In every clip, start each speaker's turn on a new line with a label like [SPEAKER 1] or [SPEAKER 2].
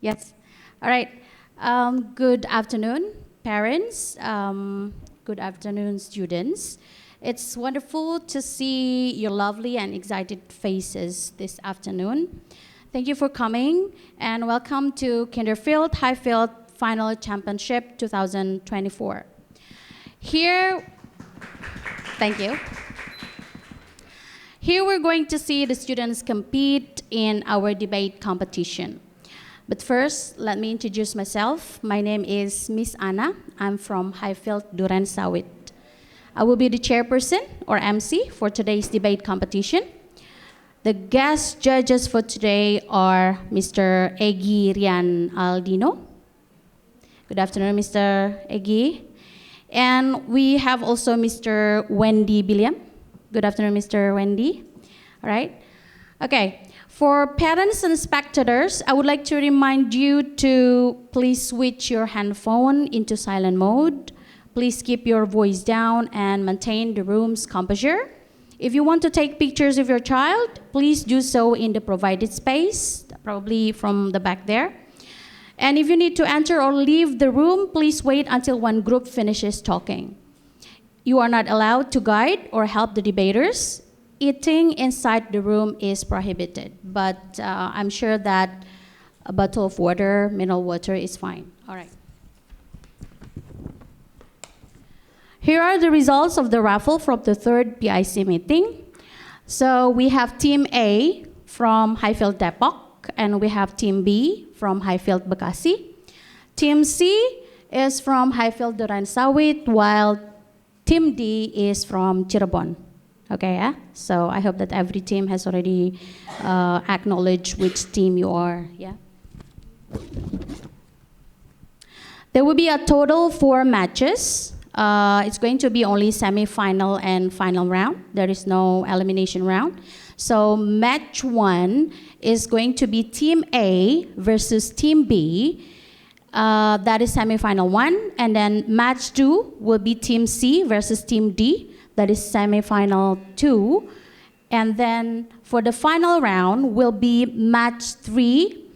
[SPEAKER 1] Yes. All right. Good afternoon, parents. Good afternoon, students. It's wonderful to see your lovely and excited faces this afternoon. Thank you for coming and welcome to Kinderfield Highfield Final Championship 2024. Here, thank you. Here we're going to see the students compete in our debate competition. But first, let me introduce myself. My name is Miss Anna. I'm from Highfield, Duren Sawit. I will be the chairperson or MC for today's debate competition. The guest judges for today are Mr. Egi Rian Aldino. Good afternoon, Mr. Egi. And we have also Mr. Wendy Billiam. Good afternoon, Mr. Wendy. All right. Okay. For parents and spectators, I would like to remind you to please switch your handphone into silent mode. Please keep your voice down and maintain the room's composure. If you want to take pictures of your child, please do so in the provided space, probably from the back there. And if you need to enter or leave the room, please wait until one group finishes talking. You are not allowed to guide or help the debaters. Eating inside the room is prohibited, but I'm sure that a bottle of water, mineral water, is fine. All right. Here are the results of the raffle from the third PIC meeting. So we have Team A from Highfield Depok, and we have Team B from Highfield Bekasi. Team C is from Highfield Duren Sawit, while Team D is from Cirebon. Okay, yeah? So I hope that every team has already acknowledged which team you are, yeah? There will be a total 4 matches. It's going to be only semi-final and final round. There is no elimination round. So match 1 is going to be Team A versus Team B. That is semi-final 1. And then match 2 will be Team C versus Team D. That is semi-final 2. And then for the final round will be match 3.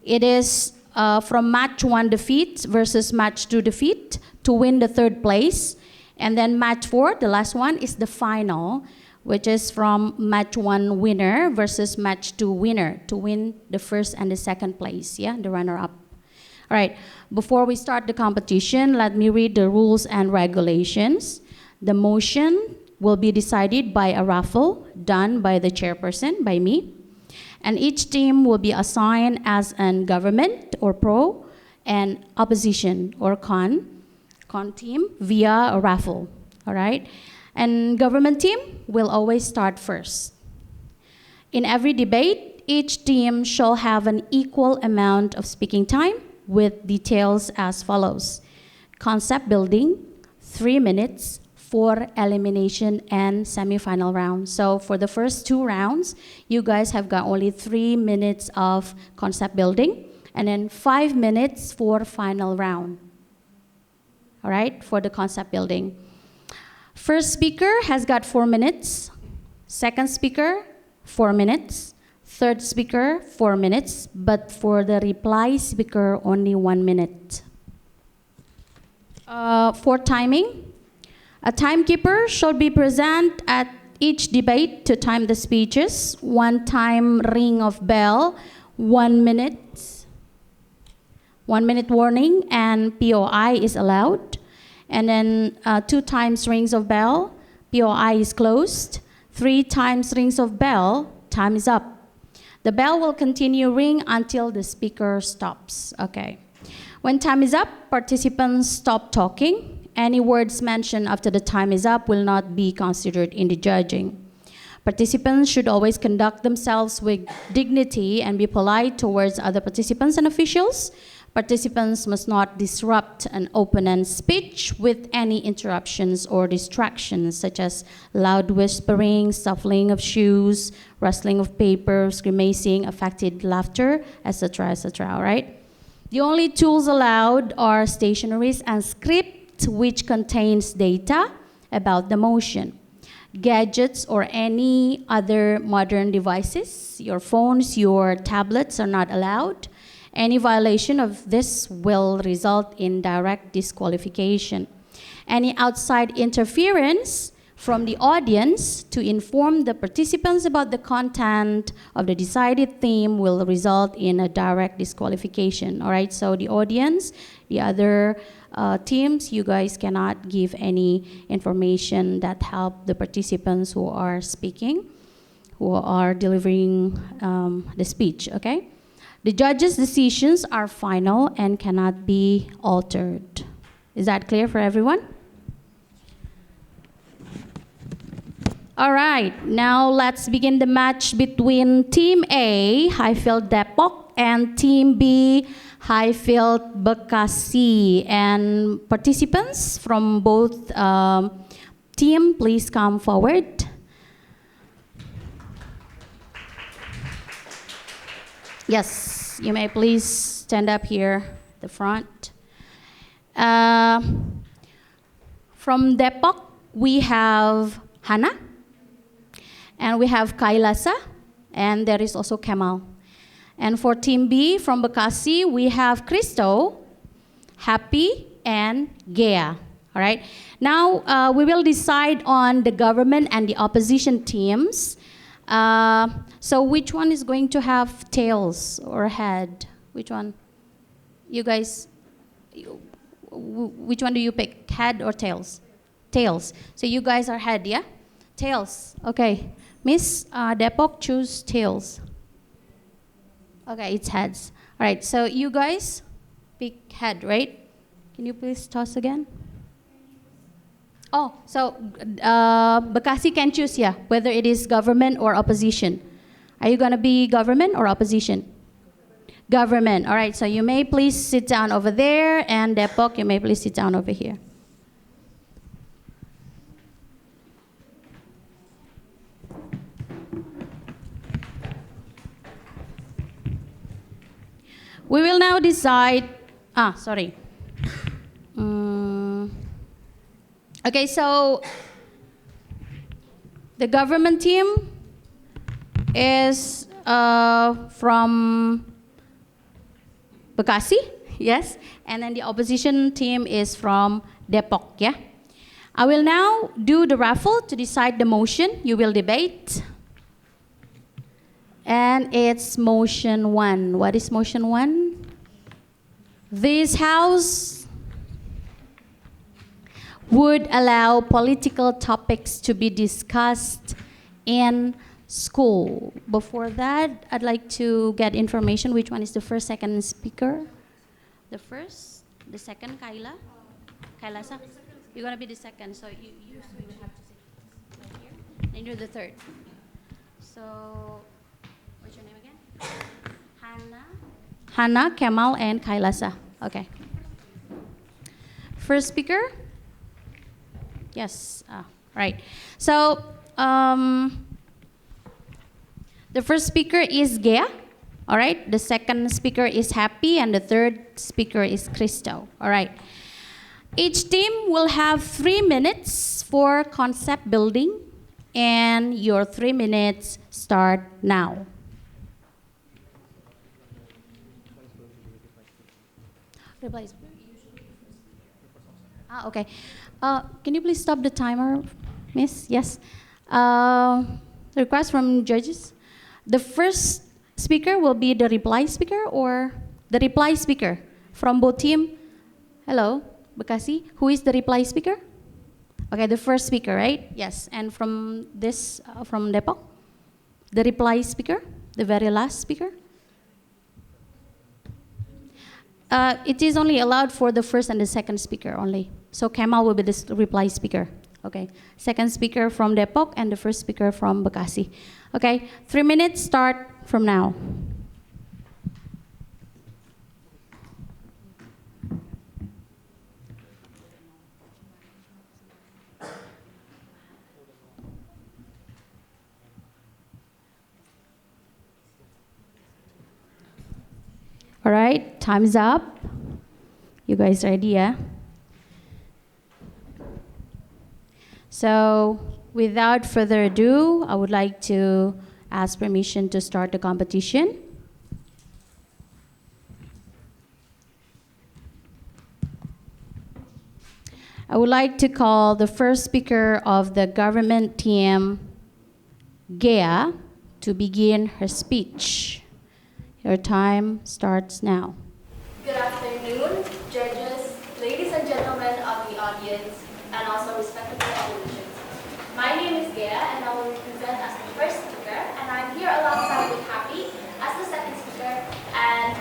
[SPEAKER 1] It is from match 1 defeat versus match 2 defeat to win the 3rd place. And then match 4, the last one, is the final, which is from match 1 winner versus match 2 winner to win the 1st and the 2nd place, yeah, the runner-up. All right, before we start the competition, let me read the rules and regulations. The motion will be decided by a raffle done by the chairperson, by me. And each team will be assigned as an government or pro and opposition or con team via a raffle, all right? And government team will always start first. In every debate, each team shall have an equal amount of speaking time with details as follows. Concept building, 3 minutes for elimination and semi-final round. So for the first 2 rounds, you guys have got only 3 minutes of concept building and then 5 minutes for final round. All right, for the concept building. First speaker has got 4 minutes. Second speaker, 4 minutes. Third speaker, 4 minutes. But for the reply speaker, only 1 minute. For timing, a timekeeper shall be present at each debate to time the speeches. 1 time ring of bell, 1 minute. 1 minute warning and POI is allowed. And then 2 times rings of bell, POI is closed. 3 times rings of bell, time is up. The bell will continue ring until the speaker stops. Okay. When time is up, participants stop talking. Any words mentioned after the time is up will not be considered in the judging. Participants should always conduct themselves with dignity and be polite towards other participants and officials. Participants must not disrupt an opponent's speech with any interruptions or distractions, such as loud whispering, shuffling of shoes, rustling of paper, grimacing, affected laughter, etc., etc., all right? The only tools allowed are stationeries and script, which contains data about the motion. Gadgets or any other modern devices, your phones, your tablets are not allowed. Any violation of this will result in direct disqualification. Any outside interference from the audience to inform the participants about the content of the decided theme will result in a direct disqualification. All right, so the audience, the other teams, you guys cannot give any information that help the participants who are speaking, who are delivering the speech, okay? The judges' decisions are final and cannot be altered. Is that clear for everyone? All right, now let's begin the match between Team A, Highfield Depok, and Team B, Highfield Bekasi. And participants from both team, please come forward. Yes, you may please stand up here at the front. From Depok, we have Hana, and we have Kailasa, and there is also Kemal. And for Team B, from Bekasi, we have Christo, Happy, and Gea. All right. Now, we will decide on the government and the opposition teams. So which one is going to have tails or head? Which one? You guys, which one do you pick? Head or tails? Tails. So you guys are head, yeah? Tails. Okay. Miss Depok, choose tails. Okay, it's heads. All right, so you guys pick head, right? Can you please toss again? Oh, so Bekasi can choose, yeah, whether it is government or opposition. Are you going to be government or opposition? Government. All right, so you may please sit down over there, and Depok, you may please sit down over here. We will now decide, okay, so the government team is from Bekasi, yes, and then the opposition team is from Depok, yeah. I will now do the raffle to decide the motion. You will debate. And it's motion 1. What is motion 1? This House would allow political topics to be discussed in school. Before that, I'd like to get information. Which one is the first, second speaker? The first, the second, Kailasa? You're going to be the second, so you have to sit right here. And you're the third. So, what's your name again? Hana, Kemal, and Kailasa. Okay. First speaker? Yes. Right. So, the first speaker is Gea. All right. The second speaker is Happy, and the third speaker is Christo. All right. Each team will have 3 minutes for concept building, and your 3 minutes start now. Okay. Can you please stop the timer, Miss? Yes. Request from judges. The first speaker will be the reply speaker, or the reply speaker from both team. Hello, Bekasi. Who is the reply speaker? Okay, the first speaker, right? Yes. And from this, from Depok, the reply speaker, the very last speaker. It is only allowed for the first and the second speaker only. So Kemal will be the reply speaker. Okay. Second speaker from Depok and the first speaker from Bekasi. Okay. 3 minutes start from now. All right, time's up. You guys ready, yeah? So, without further ado, I would like to ask permission to start the competition. I would like to call the first speaker of the government team, Gea, to begin her speech. Your time starts now.
[SPEAKER 2] Good afternoon, judges, ladies and gentlemen of the audience, and also respectable elections. My name is Gea, and I will present as the first speaker, and I'm here alongside with Happy as the second speaker, and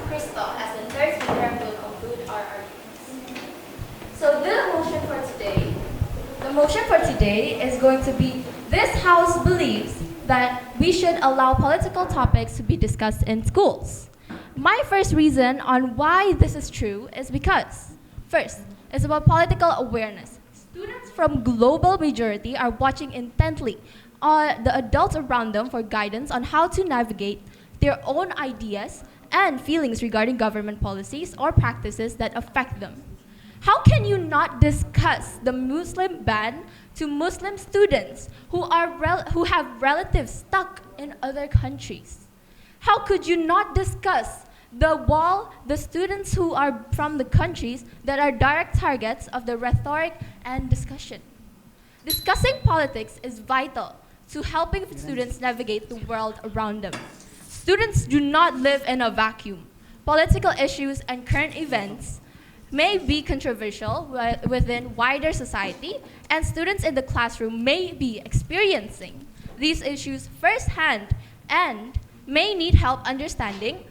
[SPEAKER 2] Crystal as the third speaker who will conclude our arguments. So the motion for today is going to be, this House believes that we should allow political topics to be discussed in schools. My first reason on why this is true is because, first, it's about political awareness. Students from global majority are watching intently the adults around them for guidance on how to navigate their own ideas and feelings regarding government policies or practices that affect them. How can you not discuss the Muslim ban to Muslim students who have relatives stuck in other countries? How could you not discuss the students who are from the countries that are direct targets of the rhetoric and discussion? Discussing politics is vital to helping students navigate the world around them. Students do not live in a vacuum. Political issues and current events may be controversial within wider society, and students in the classroom may be experiencing these issues firsthand and may need help understanding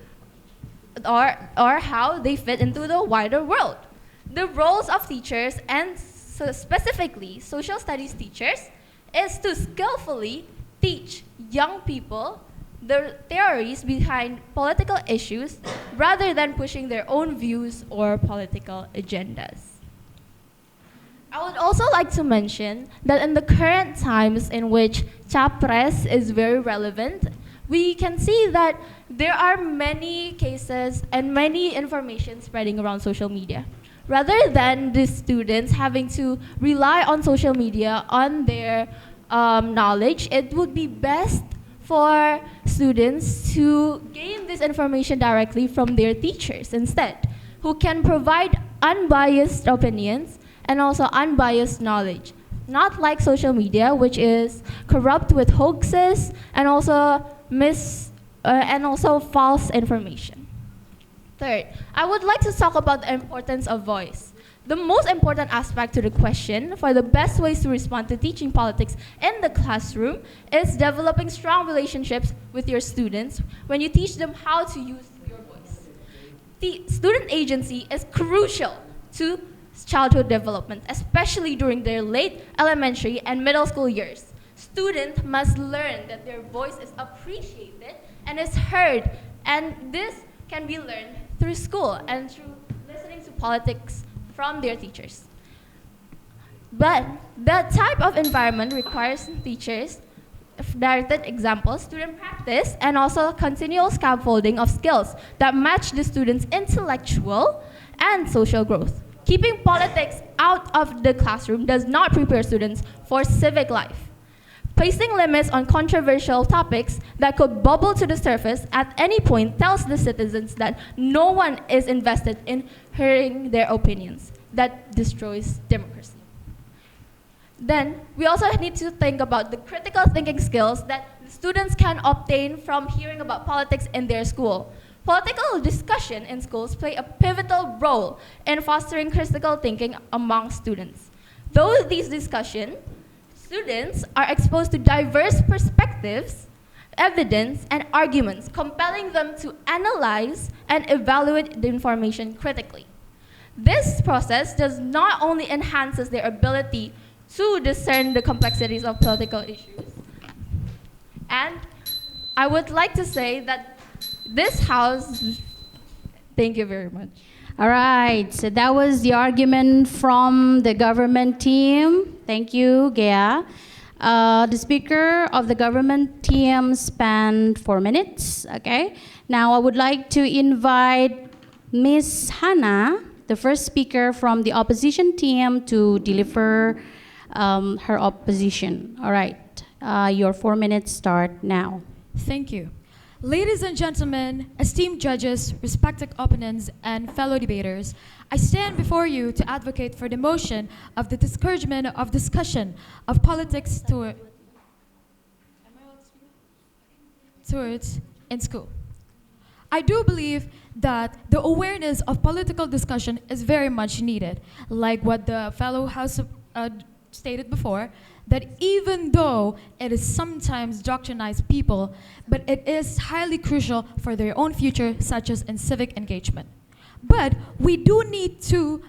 [SPEAKER 2] or how they fit into the wider world. The roles of teachers, and specifically social studies teachers, is to skillfully teach young people the theories behind political issues rather than pushing their own views or political agendas. I would also like to mention that in the current times in which Capres is very relevant, we can see that there are many cases and many information spreading around social media. Rather than the students having to rely on social media on their knowledge, it would be best for students to gain this information directly from their teachers instead, who can provide unbiased opinions and also unbiased knowledge. Not like social media, which is corrupt with hoaxes and also false information. Third, I would like to talk about the importance of voice. The most important aspect to the question for the best ways to respond to teaching politics in the classroom is developing strong relationships with your students when you teach them how to use your voice. The student agency is crucial to childhood development, especially during their late elementary and middle school years. Students must learn that their voice is appreciated and is heard, and this can be learned through school and through listening to politics from their teachers. But that type of environment requires teachers directed examples, student practice, and also continual scaffolding of skills that match the students' intellectual and social growth. Keeping politics out of the classroom does not prepare students for civic life. Placing limits on controversial topics that could bubble to the surface at any point tells the citizens that no one is invested in hearing their opinions. That destroys democracy. Then, we also need to think about the critical thinking skills that students can obtain from hearing about politics in their school. Political discussion in schools play a pivotal role in fostering critical thinking among students. Through these discussions, students are exposed to diverse perspectives, evidence, and arguments, compelling them to analyze and evaluate the information critically. This process does not only enhances their ability to discern the complexities of political issues, and I would like to say that this House, thank you very much.
[SPEAKER 1] All right, so that was the argument from the government team. Thank you, Gea. The speaker of the government team spent 4 minutes, okay? Now I would like to invite Miss Hannah, the first speaker from the opposition team, to deliver her opposition. All right, your 4 minutes start now.
[SPEAKER 3] Thank you. Ladies and gentlemen, esteemed judges, respected opponents, and fellow debaters, I stand before you to advocate for the motion of the discouragement of discussion of politics towards in school. I do believe that the awareness of political discussion is very much needed, like what the fellow House stated before, that even though it is sometimes doctrinized people, but it is highly crucial for their own future, such as in civic engagement. But we do need to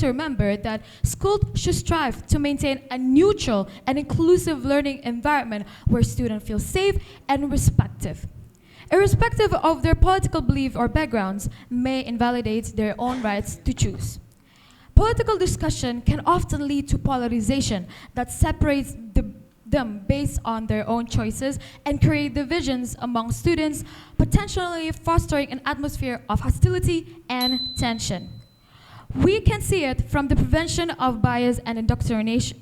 [SPEAKER 3] remember that schools should strive to maintain a neutral and inclusive learning environment where students feel safe and respected. Irrespective of their political belief or backgrounds, may invalidate their own rights to choose. Political discussion can often lead to polarization that separates them based on their own choices and create divisions among students, potentially fostering an atmosphere of hostility and tension. We can see it from the prevention of bias and indoctrination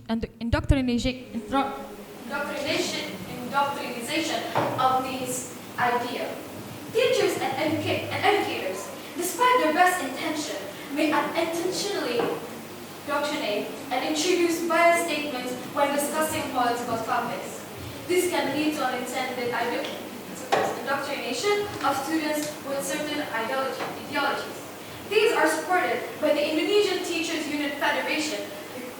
[SPEAKER 2] of these ideas. Teachers and educators, despite their best intention, may unintentionally doctrinate and introduce biased statements when discussing political topics. This can lead to unintended indoctrination of students with certain ideologies. These are supported by the Indonesian Teachers Unit Federation,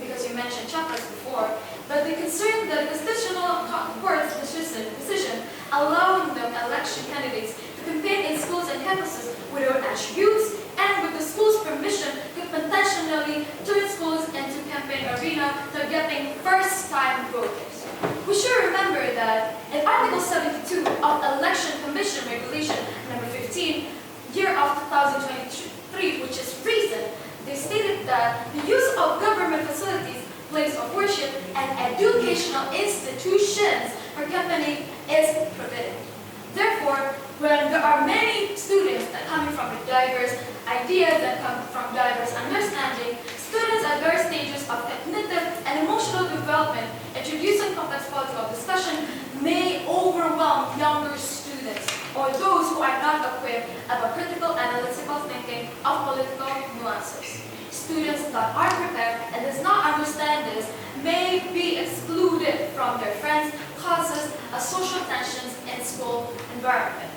[SPEAKER 2] because you mentioned chapters before, but they concern the Constitutional Court's decision allowing them election candidates to campaign in schools and campuses without attributes and with the school's permission could potentially turn schools into campaign arena targeting first-time voters. We should remember that in Article 72 of Election Commission Regulation number 15, year of 2023, which is recent, they stated that the use of government facilities, place of worship, and educational institutions for campaigning is forbidden. Therefore, when there are many students that coming from diverse ideas, that come from diverse understanding, students at various stages of cognitive and emotional development, introducing complex political discussion may overwhelm younger students or those who are not equipped of a critical analytical thinking of political nuances. Students that are prepared and does not understand this may be excluded from their friends, causes a social tensions in school environment.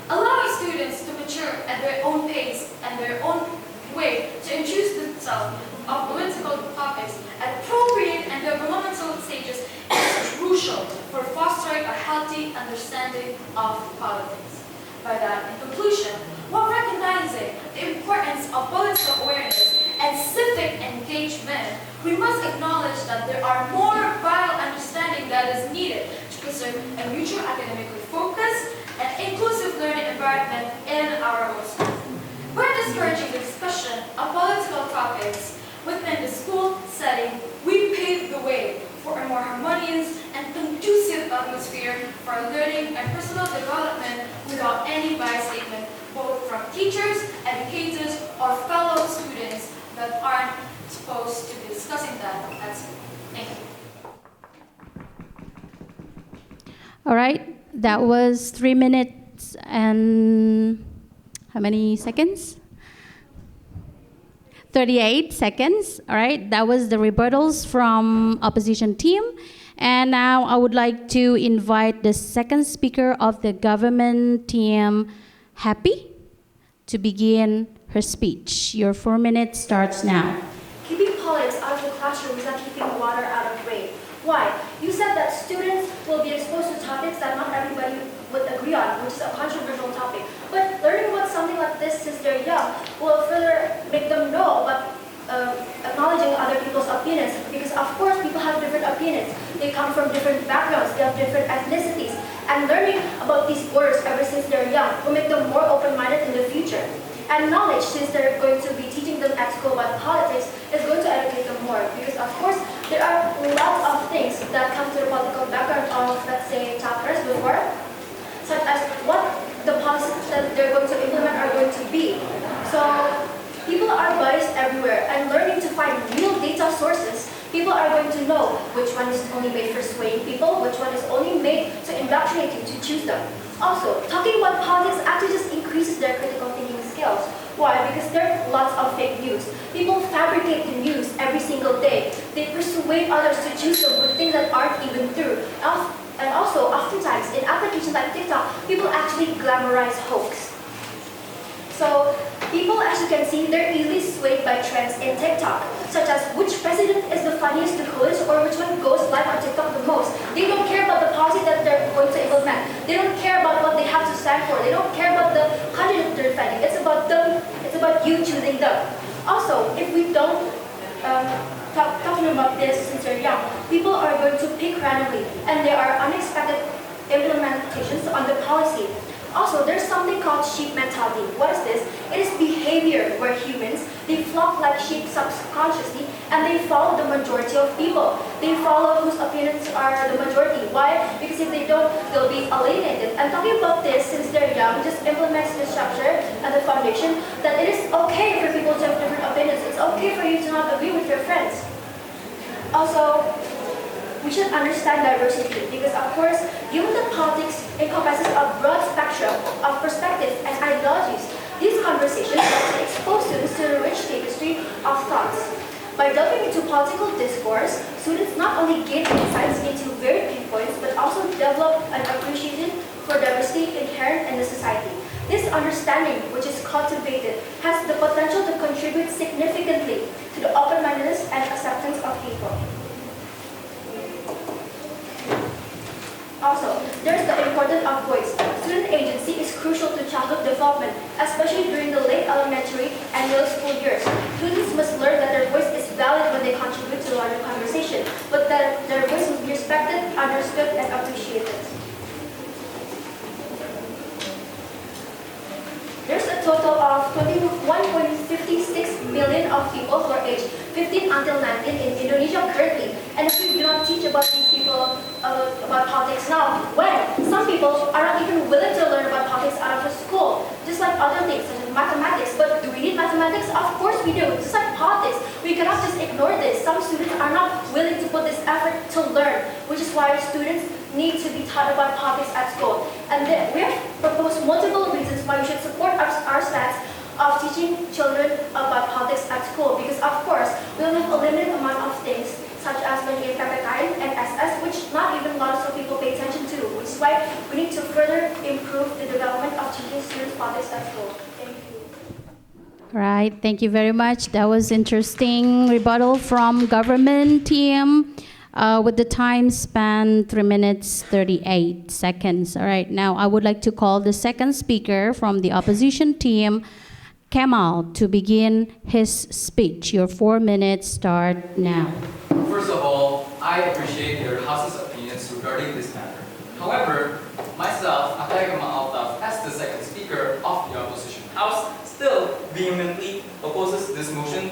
[SPEAKER 2] Allowing students to mature at their own pace and their own way to introduce themselves of political topics at appropriate and developmental stages is crucial for fostering a healthy understanding of politics. By that, in conclusion, while recognizing the importance of political awareness and civic engagement, we must acknowledge that there are more vital understanding that is needed to preserve a mutual academically focused and inclusive learning environment in our own school. By discouraging the discussion of political topics within the school setting, we pave the way for a more harmonious and conducive atmosphere for learning and personal development without any bias statement, both from teachers, educators, or fellow students that aren't supposed to be discussing that at school. Thank you.
[SPEAKER 1] All right, that was 3 minutes and how many seconds? 38 seconds. All right, that was the rebuttals from opposition team. And now I would like to invite the second speaker of the government team, Happy, to begin her speech. Your 4 minutes starts now.
[SPEAKER 2] Keeping politics out of the classroom is like keeping water out of rain. Why? You said that students will be exposed to topics that not everybody would agree on, which is a controversial topic. But learning about something like this since they're young will further make them know about acknowledging other people's opinions. Because of course, people have different opinions. They come from different backgrounds, they have different ethnicities. And learning about these words ever since they're young will make them more open-minded in the future. And knowledge, since they're going to be teaching them at school about politics, is going to educate them more. Because of course, there are lots of things that come to the political background of, let's say, chapters before, such as what the policies that they're going to implement are going to be. So people are biased everywhere, and learning to find real data sources, people are going to know which one is only made for swaying people, which one is only made to indoctrinate you to choose them. Also, talking about politics actually just increases their critical thinking skills. Why? Because there are lots of fake news. People fabricate the news every single day. They persuade others to choose them with things that aren't even true. And also, oftentimes, in applications like TikTok, people actually glamorize hoax. So, people, as you can see, they're easily swayed by trends in TikTok, such as which president is the funniest to coolest or which one goes live on TikTok the most. They don't care about the policy that they're going to implement. They don't care about what they have to stand for. They don't care about the country that they're defending. It's about them. It's about you choosing them. Also, if we don't talking about this since they're young, people are going to pick randomly, and there are unexpected implementations on the policy. Also, there's something called sheep mentality. What is this? It is behavior where humans, they flock like sheep subconsciously, and they follow the majority of people. They follow whose opinions are the majority. Why? Because if they don't, they'll be alienated. And talking about this since they're young just implements the structure and the foundation that it is okay for people to have different opinions. It's okay for you to not agree with your friends. Also, we should understand diversity because, of course, given that politics encompasses a broad spectrum of perspectives and ideologies, these conversations help to expose students to the rich tapestry of thoughts. By delving into political discourse, students not only gain insights into varied viewpoints, but also develop an appreciation for diversity inherent in the society. This understanding, which is cultivated, has the potential to contribute significantly to the open-mindedness and acceptance of people. Also, there's the importance of voice. Student agency is crucial to childhood development, especially during the late elementary and middle school years. Students must learn that their voice is valid when they contribute to the larger conversation, but that their voice must be respected, understood, and appreciated. There's a total of 21.56 million of people who are aged 15 until 19 in Indonesia currently. And if we do not teach about these people, about politics now, when some people are not even willing to learn about politics out of the school, just like other things such as mathematics. But do we need mathematics? Of course we do. Just like politics, we cannot just ignore this. Some students are not willing to put this effort to learn, which is why students need to be taught about politics at school. And then we have proposed multiple reasons why we should support our stance of teaching children about politics at school. Because of course, we only have a limited amount of things, such as learning PPKI and SS, which not even lots of people pay attention to, which is why we need to further improve the development of teaching students politics at school. Thank you.
[SPEAKER 1] Right, thank you very much. That was interesting rebuttal from government team. With the time span 3 minutes 38 seconds. All right, now I would like to call the second speaker from the opposition team, Kemal, to begin his speech. Your 4 minutes start now.
[SPEAKER 4] First of all, I appreciate your House's opinions regarding this matter. However, myself, Akai Kemal Altaf, as the second speaker of the opposition House, still vehemently opposes this motion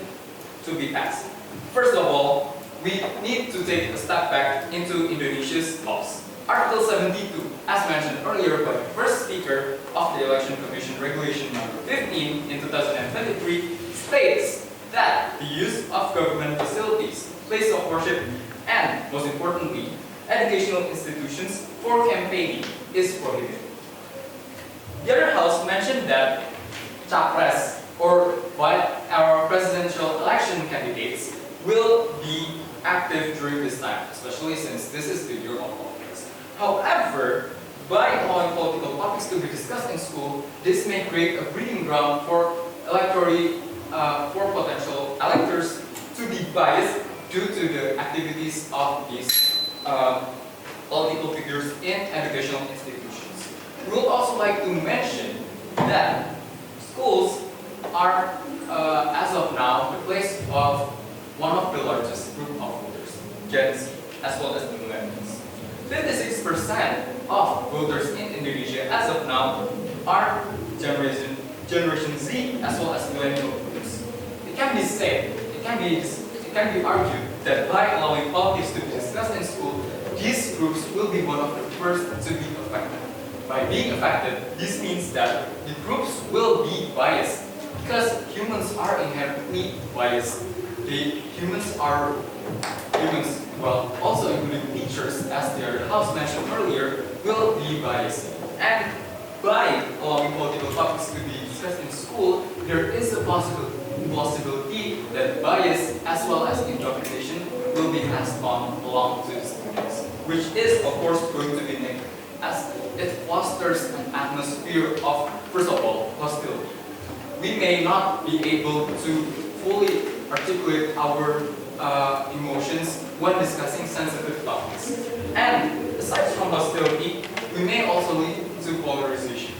[SPEAKER 4] to be passed. First of all, we need to take a step back into Indonesia's laws. Article 72, as mentioned earlier by the first speaker of the Election Commission Regulation number 15 in 2023, states that the use of government facilities, place of worship, and, most importantly, educational institutions for campaigning is prohibited. The other house mentioned that Capres, or what our presidential election candidates, will be active during this time, especially since this is the year of politics. However, by allowing political topics to be discussed in school, this may create a breeding ground for for potential electors to be biased due to the activities of these political figures in educational institutions. We would also like to mention that schools are, as of now, the place of one of the largest group of voters, Gen Z, as well as the millennials. 56% of voters in Indonesia, as of now, are Generation Z, as well as millennial voters. It can be said, it can be argued that by allowing politics to be discussed in school, these groups will be one of the first to be affected. By being affected, this means that the groups will be biased, because humans are inherently biased. Humans, also including teachers, as the other house mentioned earlier, will be biased. And by allowing political topics to be discussed in school, there is a possibility that bias as well as indoctrination will be passed on along to the students, which is of course going to be negative, as it fosters an atmosphere of, first of all, hostility. We may not be able to fully articulate our emotions when discussing sensitive topics. And aside from hostility, we may also lead to polarization.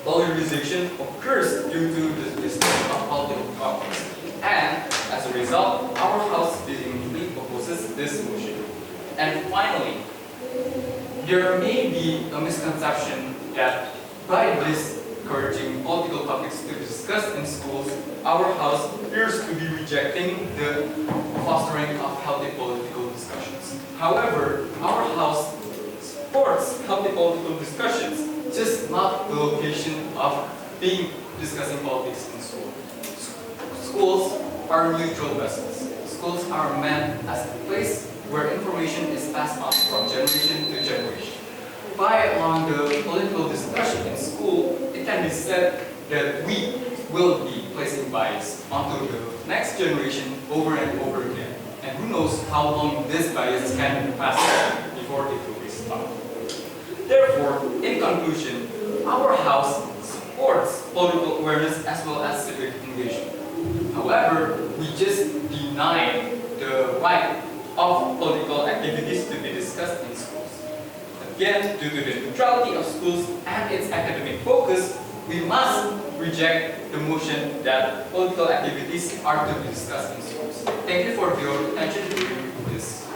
[SPEAKER 4] Polarization occurs due to the discussion of political topics. And as a result, our House vehemently opposes this motion. And finally, there may be a misconception that by discouraging political topics to be discussed in schools, our House appears to be rejecting the fostering of healthy political discussions. However, our House supports healthy political discussions, just not the location of being discussing politics in school. Schools are neutral vessels. Schools are meant as a place where information is passed on from generation to generation. By allowing the political discussion in school, it can be said that we will be placing bias onto the next generation over and over again. And who knows how long this bias can be passed on before it will be stopped. Therefore, in conclusion, our House supports political awareness as well as civic engagement. However, we just deny the right of political activities to be discussed in schools. Again, due to the neutrality of schools and its academic focus, we must reject the motion that political activities are to be discussed in schools. Thank you for your attention during this.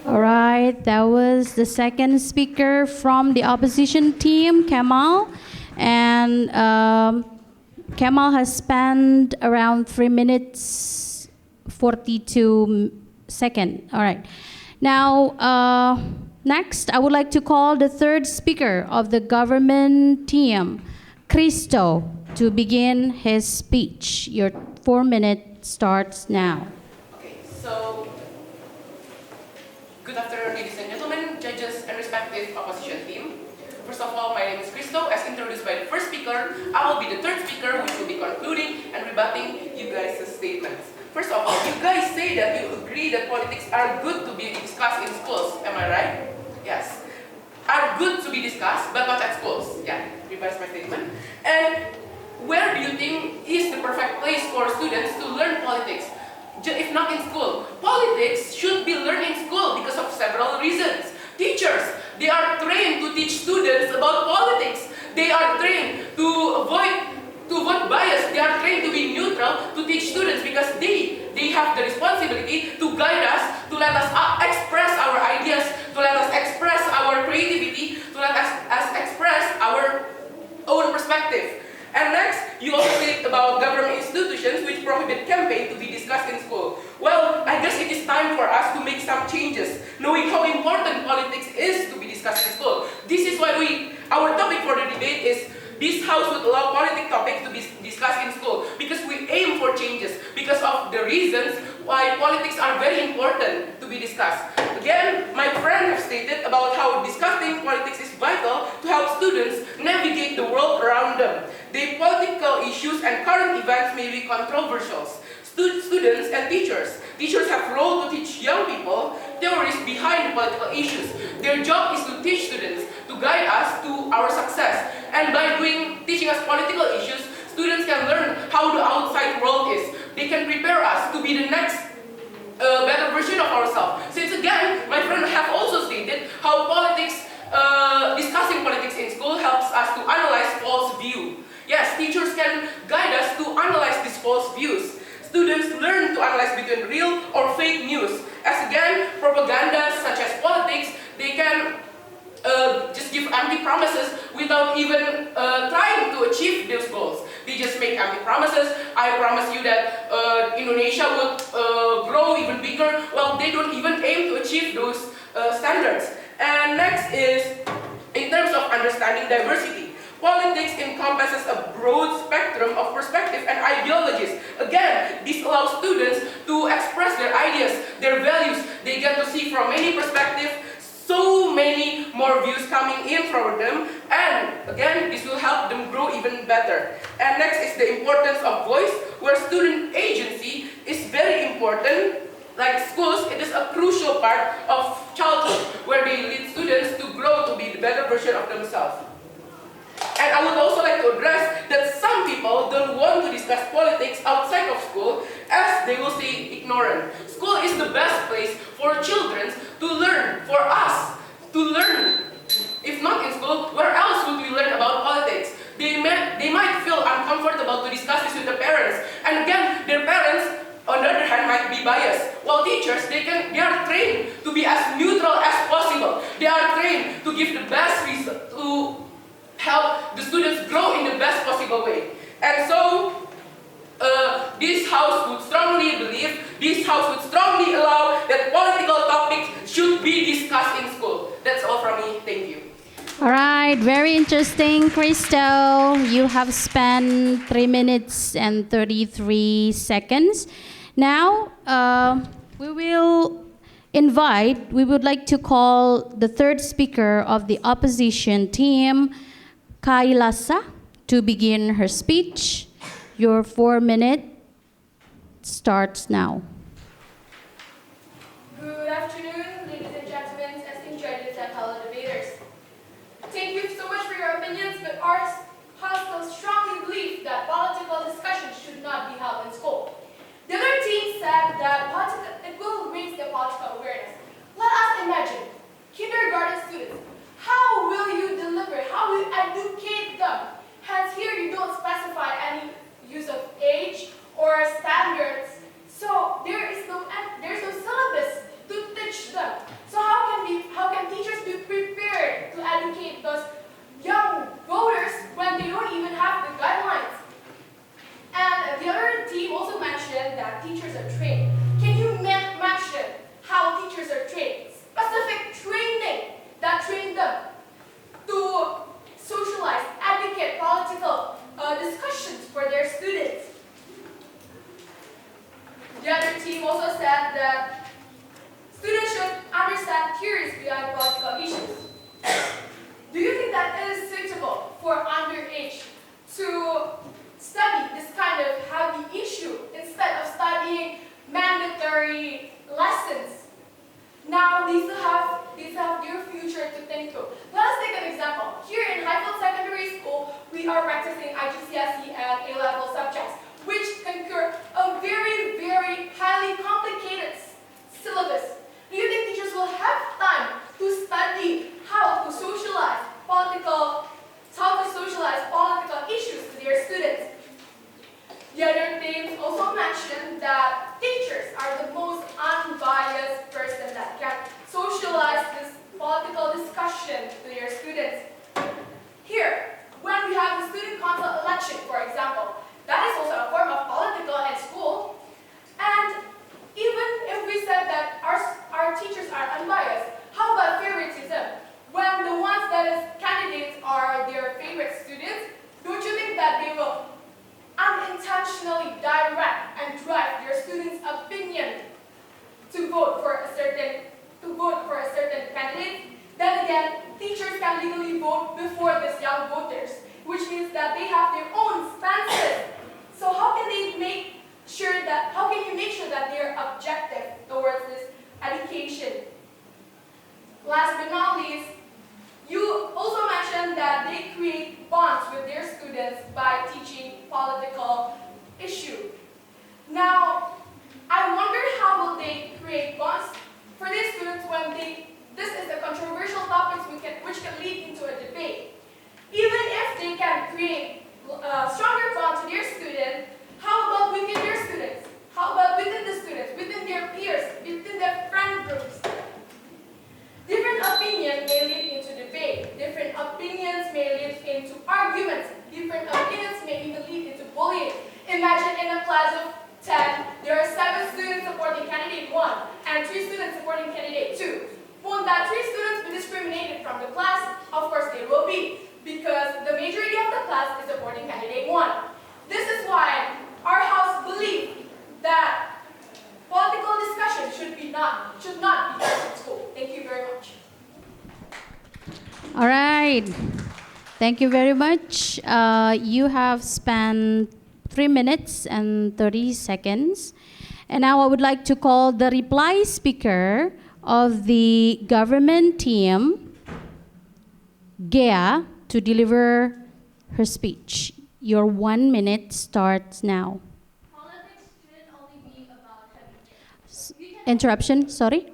[SPEAKER 1] All right, that was the second speaker from the opposition team, Kemal. And Kemal has spent around 3 minutes 42 seconds. All right. Now, next, I would like to call the third speaker of the government team, Cristo, to begin his speech. Your 4 minutes starts now.
[SPEAKER 5] Okay, so good afternoon, ladies and gentlemen, judges and respective opposition team. First of all, my name is Cristo. As introduced by the first speaker, I will be the third speaker, which will be concluding and rebutting you guys' statements. First of all, you guys say that you agree that politics are good to be discussed in schools. Am I right? Yes. Are good to be discussed, but not at schools. Yeah, revise my statement. And where do you think is the perfect place for students to learn politics? If not in school. Politics should be learned in school because of several reasons. Teachers, they are trained to teach students about politics. They are trained to avoid bias. They are trained to be neutral to teach students because they have the responsibility to guide us, to let us express our ideas, to let us express our creativity, to let us express our own perspective. And next, you also said about government institutions which prohibit campaign to be discussed in school. Well, I guess it is time for us to make some changes, knowing how important politics is to be discussed in school. This is why our topic for the debate is this House would allow politic topics to be discussed in school because we aim for changes, because of the reasons why politics are very important to be discussed. Again, my friend has stated about how discussing politics is vital to help students navigate the world around them. The political issues and current events may be controversial. Students and teachers. Teachers have a role to teach young people theories behind the political issues. Their job is to teach students, to guide us to our success. And by teaching us political issues, students can learn how the outside world is. They can prepare us to be the next better version of ourselves. Since again, my friend have also stated how discussing politics in school helps us to analyze false view. Yes, teachers can guide us to analyze these false views. Students learn to analyze between real or fake news. As again, propaganda such as politics, they can just give empty promises without even trying to achieve those goals. They just make empty promises. I promise you that Indonesia would grow even bigger. Well, they don't even aim to achieve those standards. And next is, in terms of understanding diversity, politics encompasses a broad spectrum of perspective and ideologies. Again, this allows students to express their ideas, their values. They get to see from many perspectives so many many more views coming in for them, and again, this will help them grow even better. And next is the importance of voice, where student agency is very important. Like schools, it is a crucial part of childhood, where they lead students to grow to be the better version of themselves. And I would also like to address that some people don't want to discuss politics outside of school, as they will say ignorant. School is the best place for children to learn, for us to learn. If not in school, where else would we learn about politics? They might feel uncomfortable to discuss this with the parents. And again, their parents, on the other hand, might be biased. While teachers, they are trained to be as neutral as possible. They are trained to give the best result, to help the students grow in the best possible way. And so, this house would strongly allow that political topics should be discussed in school. That's all from me. Thank you.
[SPEAKER 1] All right, very interesting, Crystal. You have spent 3 minutes and 33 seconds. Now, we would like to call the third speaker of the opposition team, Kailasa, to begin her speech. Your 4 minute starts now.
[SPEAKER 2] Good afternoon, ladies and gentlemen, esteemed judges and fellow debaters. Thank you so much for your opinions, but our house still strongly believes that political discussions should not be held in school. The other team said that it will raise the political awareness. Let us imagine kindergarten students. How will you deliver? How will you educate them? Hence here you don't specify any use of age or standards. So there's no syllabus to teach them. So how can teachers be prepared to educate those young voters when they don't even have the guidelines? And the other team also mentioned that teachers are trained. Can you mention how teachers are trained? Specific training that train them to socialize, advocate political discussions for their students. The other team also said that students should understand theories behind political issues. Do you think that is suitable for underage to study this kind of heavy issue instead of studying mandatory lessons? Now these have their future to think to. Let us take an example. Here in Highfield Secondary School, we are practicing IGCSE and A-level subjects, which concur a very, very highly complicated syllabus. Do you think teachers will have time to study how to socialize political issues to their students? The other things also mentioned that teachers are the most unbiased person that can socialize this political discussion to their students. Here, when we have the student council election, for example, that is also a form of political at school. And even if we said that our teachers are unbiased, how about favoritism? When the ones that is candidates are their favorite students, don't you think that they will unintentionally direct and drive their students' opinion to vote for a certain candidate? Then again, teachers can legally vote before these young voters, which means that they have their own stances. So how can you make sure that they're objective towards this education? Last but not least, you also mentioned that they create bonds with their students by teaching political issue. Now, I wonder how will they create bonds for these students when this is a controversial topic which can lead into a debate. Even if they can create a stronger bond to their students, how about within their students? How about within the students, within their peers, within their friend groups? Different opinions may lead into debate. Different opinions may lead into arguments. Different opinions may even lead into bullying. Imagine in a class of 10, there are 7 students supporting candidate 1 and 3 students supporting candidate 2. Won't that 3 students be discriminated from the class? Of course they will be, because the majority of the class is supporting candidate 1. This is why our house believes that political discussion should not be done in school. Thank you very much.
[SPEAKER 1] right. Thank you very much. You have spent 3 minutes and 30 seconds. And now I would like to call the reply speaker of the government team, Gea, to deliver her speech. Your 1 minute starts now.
[SPEAKER 2] Politics shouldn't only be about heavy.
[SPEAKER 1] Interruption, sorry.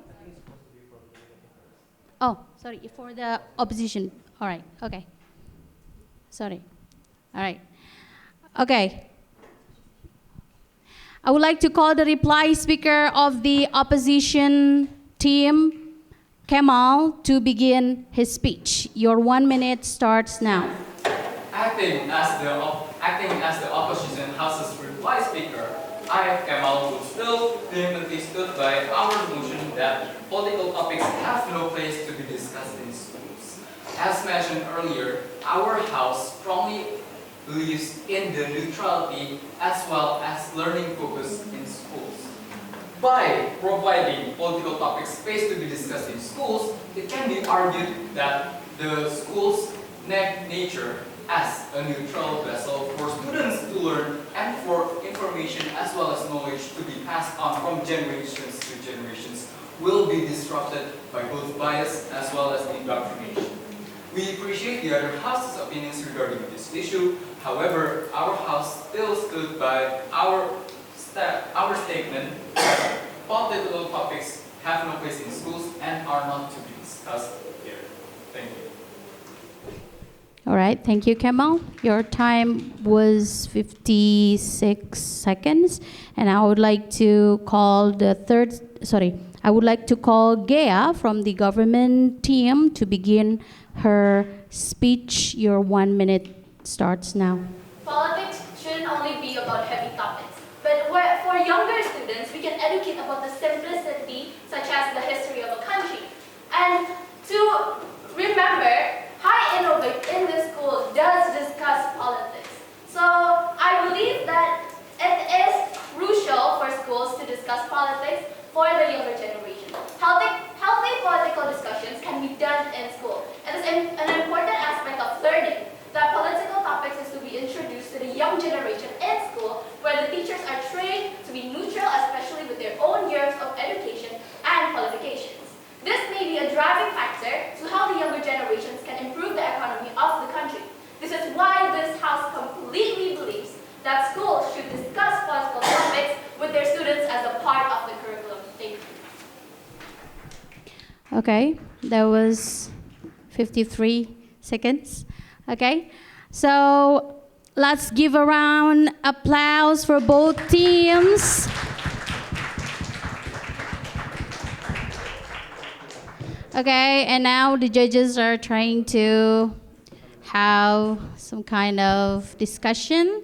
[SPEAKER 1] Oh, sorry, for the opposition. All right, okay. Sorry. All right. Okay. I would like to call the reply speaker of the opposition team, Kemal, to begin his speech. Your 1 minute starts now.
[SPEAKER 4] Acting as the opposition house's reply speaker, I, Kemal, would still vehemently stood by our motion that political topics have no place to be discussed in schools. As mentioned earlier, our house strongly believes in the neutrality as well as learning focus in schools. By providing political topics space to be discussed in schools, it can be argued that the school's nature as a neutral vessel for students to learn and for information as well as knowledge to be passed on from generations to generations will be disrupted by both bias as well as indoctrination. We appreciate the other house's opinions regarding this issue. However, our house still stood by our statement that political topics have no place in schools and are not to be discussed here. Thank you.
[SPEAKER 1] All right, thank you, Kemal. Your time was 56 seconds, and I would like to call I would like to call Gea from the government team to begin her speech. Your 1 minute starts now.
[SPEAKER 2] Politics shouldn't only be about heavy topics, but for younger students, we can educate about the simplicity, such as the history of a country. And to remember, High Innovate in the school does discuss politics. So I believe that it is crucial for schools to discuss politics for the younger generation. Healthy political discussions can be done in school. It is an important aspect of learning that political topics is to be introduced to the young generation in school, where the teachers are trained to be neutral, especially with their own years of education and qualifications. This may be a driving factor to how the younger generations can improve the economy of the country. This is why this house completely believes that schools should discuss political topics with their students as a part of the curriculum. Thank you.
[SPEAKER 1] Okay, that was 53 seconds. Okay, so let's give a round applause for both teams. Okay, and now the judges are trying to have some kind of discussion.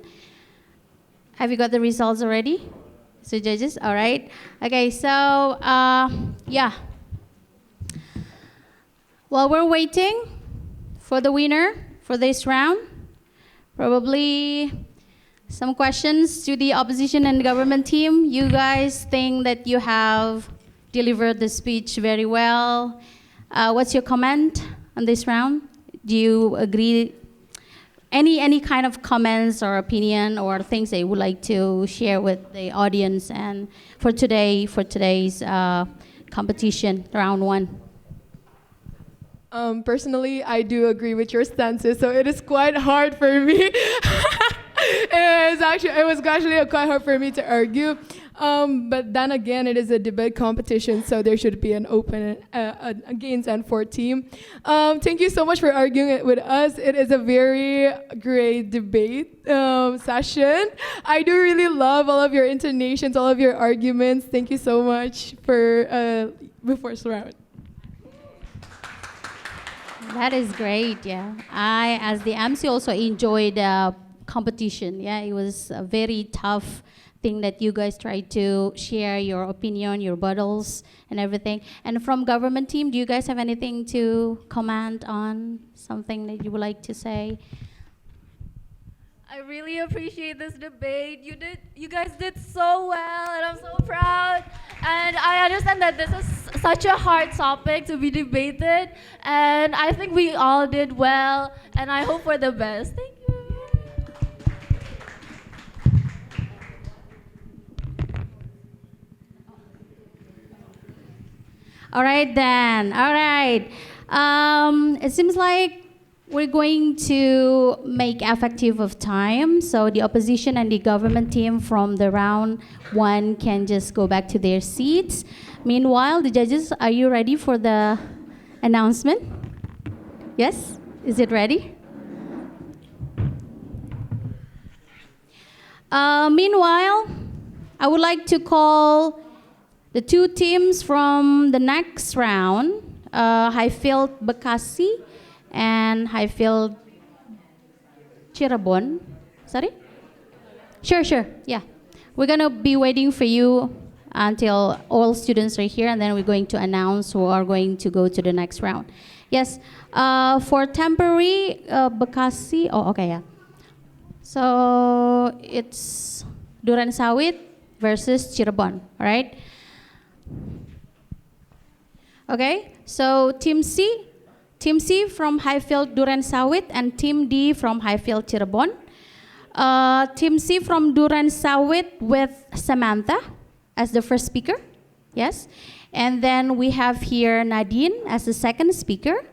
[SPEAKER 1] Have you got the results already? So judges, all right. Okay, so yeah. While we're waiting for the winner for this round, probably some questions to the opposition and government team. You guys think that you have delivered the speech very well. What's your comment on this round? Do you agree? Any kind of comments or opinion or things that you would like to share with the audience and for today's competition, round one?
[SPEAKER 6] Personally, I do agree with your stances, so it is quite hard for me. It was actually quite hard for me to argue. But then again, it is a debate competition, so there should be an open against and for team. Thank you so much for arguing it with us. It is a very great debate session. I do really love all of your intonations, all of your arguments. Thank you so much for first round.
[SPEAKER 1] That is great, yeah. I, as the MC, also enjoyed competition. Yeah, it was a very tough thing that you guys tried to share your opinion, your rebuttals, and everything. And from government team, do you guys have anything to comment on? Something that you would like to say?
[SPEAKER 7] I really appreciate this debate. You guys did so well, and I'm so proud. And I understand that this is such a hard topic to be debated, and I think we all did well, and I hope for the best. Thank you.
[SPEAKER 1] All right then. All right. It seems like we're going to make effective of time, so the opposition and the government team from the round one can just go back to their seats. Meanwhile, the judges, are you ready for the announcement? Yes? Is it ready? Meanwhile, I would like to call the two teams from the next round, Highfield Bekasi and Highfield Cirebon. Sorry? Sure. Yeah. We're going to be waiting for you until all students are here, and then we're going to announce who are going to go to the next round. Yes. For temporary Bekasi, yeah. So it's Duren Sawit versus Cirebon, all right? Okay, so Team C from Highfield Duren Sawit and Team D from Highfield Cirebon. Team C from Duren Sawit with Samantha as the first speaker, yes. And then we have here Nadine as the second speaker.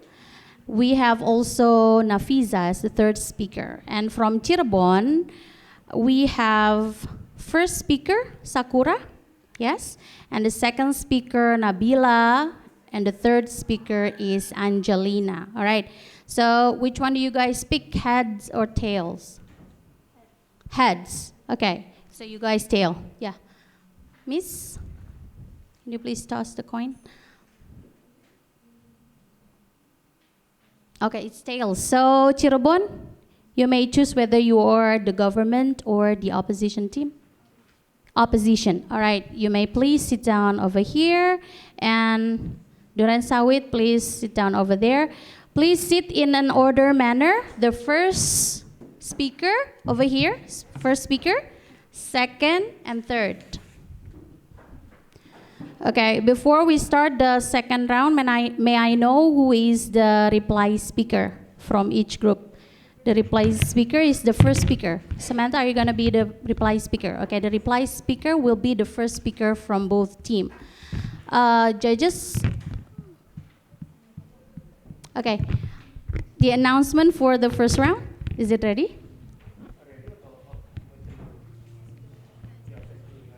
[SPEAKER 1] We have also Nafiza as the third speaker. And from Cirebon, we have first speaker, Sakura, yes. And the second speaker, Nabila. And the third speaker is Angelina. All right. So which one do you guys pick, heads or tails? Heads. Okay. So you guys tail. Yeah. Miss, can you please toss the coin? Okay, it's tails. So Cirebon, you may choose whether you are the government or the opposition team. Opposition. All right. You may please sit down over here, and Duren Sawit, please sit down over there. Please sit in an order manner. The first speaker over here, first speaker, second and third. Okay, before we start the second round, may I know who is the reply speaker from each group? The reply speaker is the first speaker. Samantha, are you going to be the reply speaker? Okay, the reply speaker will be the first speaker from both teams. Judges. Okay, the announcement for the first round, is it ready?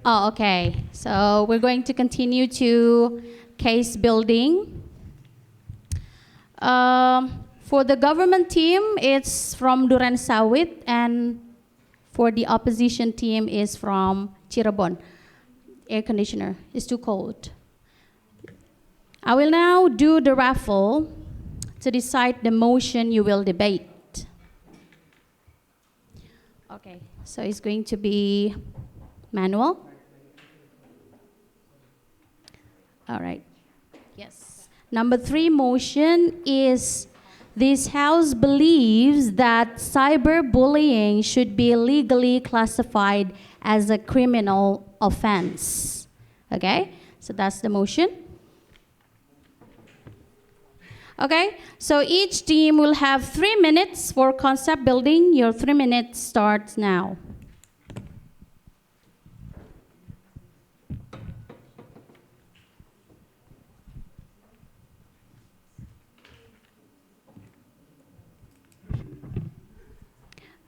[SPEAKER 1] Oh, okay. So we're going to continue to case building. For the government team, it's from Duren Sawit, and for the opposition team is from Cirebon. Air conditioner is too cold. I will now do the raffle to decide the motion you will debate. Okay, so it's going to be manual. All right, yes. Number 3 motion is, this house believes that cyberbullying should be legally classified as a criminal offense. Okay, so that's the motion. Okay, so each team will have 3 minutes for concept building. Your 3 minutes starts now.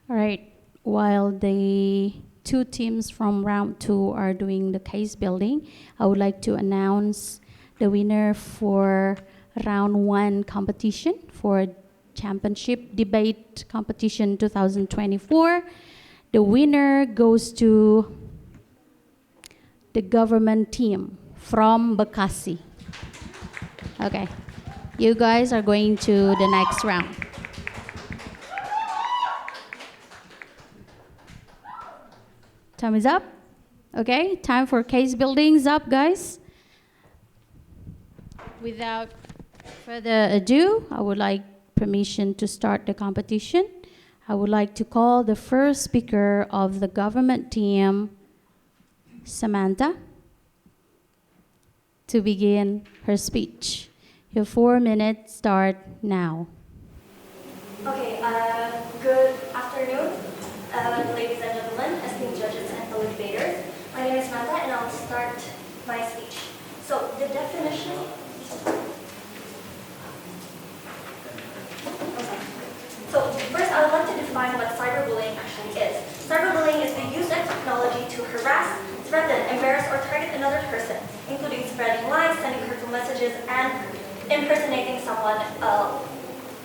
[SPEAKER 1] All right, while the 2 teams from round 2 are doing the case building, I would like to announce the winner for round 1 competition for championship debate competition 2024. The winner goes to the government team from Bekasi. Okay, you guys are going to the next round. Time is up. Okay, time for case buildings up, guys. Without further ado, I would like permission to start the competition. I would like to call the first speaker of the government team, Samantha, to begin her speech. Your 4 minutes start now.
[SPEAKER 2] Okay, good afternoon, ladies and gentlemen, esteemed judges and fellow debaters. My name is Samantha and I'll start my speech. So the definition... So first I would like to define what cyberbullying actually is. Cyberbullying is the use of technology to harass, threaten, embarrass, or target another person, including spreading lies, sending hurtful messages, and impersonating someone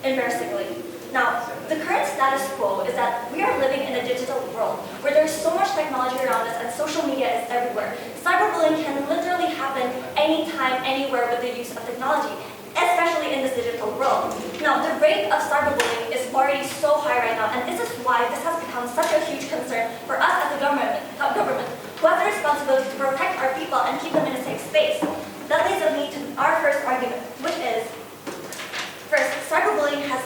[SPEAKER 2] embarrassingly. Now, the current status quo is that we are living in a digital world where there's so much technology around us and social media is everywhere. Cyberbullying can literally happen anytime, anywhere with the use of technology, especially in this digital world. Now, the rate of cyberbullying is already so high right now, and this is why this has become such a huge concern for us as a government who has the responsibility to protect our people and keep them in a safe space. That leads me to our first argument, which is, first, cyberbullying has